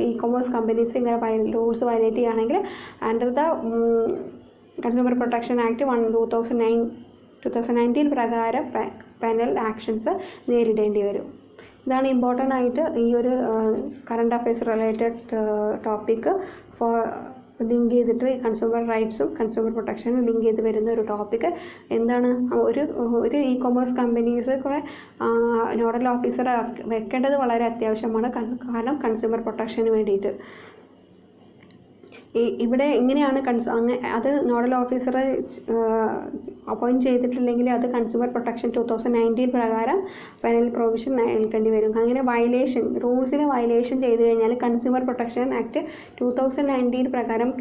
e-commerce companies ഇങ്ങനെ റൂൾസ് വയലേറ്റ് ചെയ്യുകയാണെങ്കിൽ under the consumer protection act 2019 പ്രകാരം പെനൽ ആക്ഷൻസ് നേരിടേണ്ടി വരും. ഇതാണ് ഇമ്പോർട്ടൻ്റ് ആയിട്ട് ഈ ഒരു current affairs related topic link ചെയ്തിട്ട് കൺസ്യൂമർ റൈറ്റ്സും കൺസ്യൂമർ പ്രൊട്ടക്ഷനും ലിങ്ക് ചെയ്ത് വരുന്ന ഒരു ടോപ്പിക്ക്. എന്താണ് ഒരു ഇ-കൊമേഴ്സ് കമ്പനീസൊക്കെ നോഡൽ ഓഫീസർ വെക്കേണ്ടത് വളരെ അത്യാവശ്യമാണ്. കാരണം കൺസ്യൂമർ പ്രൊട്ടക്ഷന് വേണ്ടിയിട്ട്. ഇവിടെ എങ്ങനെയാണ് അത് നോഡൽ ഓഫീസറെ അപ്പോയിൻറ്റ് ചെയ്തിട്ടില്ലെങ്കിൽ അത് കൺസ്യൂമർ പ്രൊട്ടക്ഷൻ 2019 പ്രകാരം പെനൽ പ്രൊവിഷൻ ഏൽക്കേണ്ടി വരും. അങ്ങനെ റൂൾസിനെ വയലേഷൻ ചെയ്ത് കഴിഞ്ഞാൽ കൺസ്യൂമർ പ്രൊട്ടക്ഷൻ ആക്ട് 2019 പ്രകാരം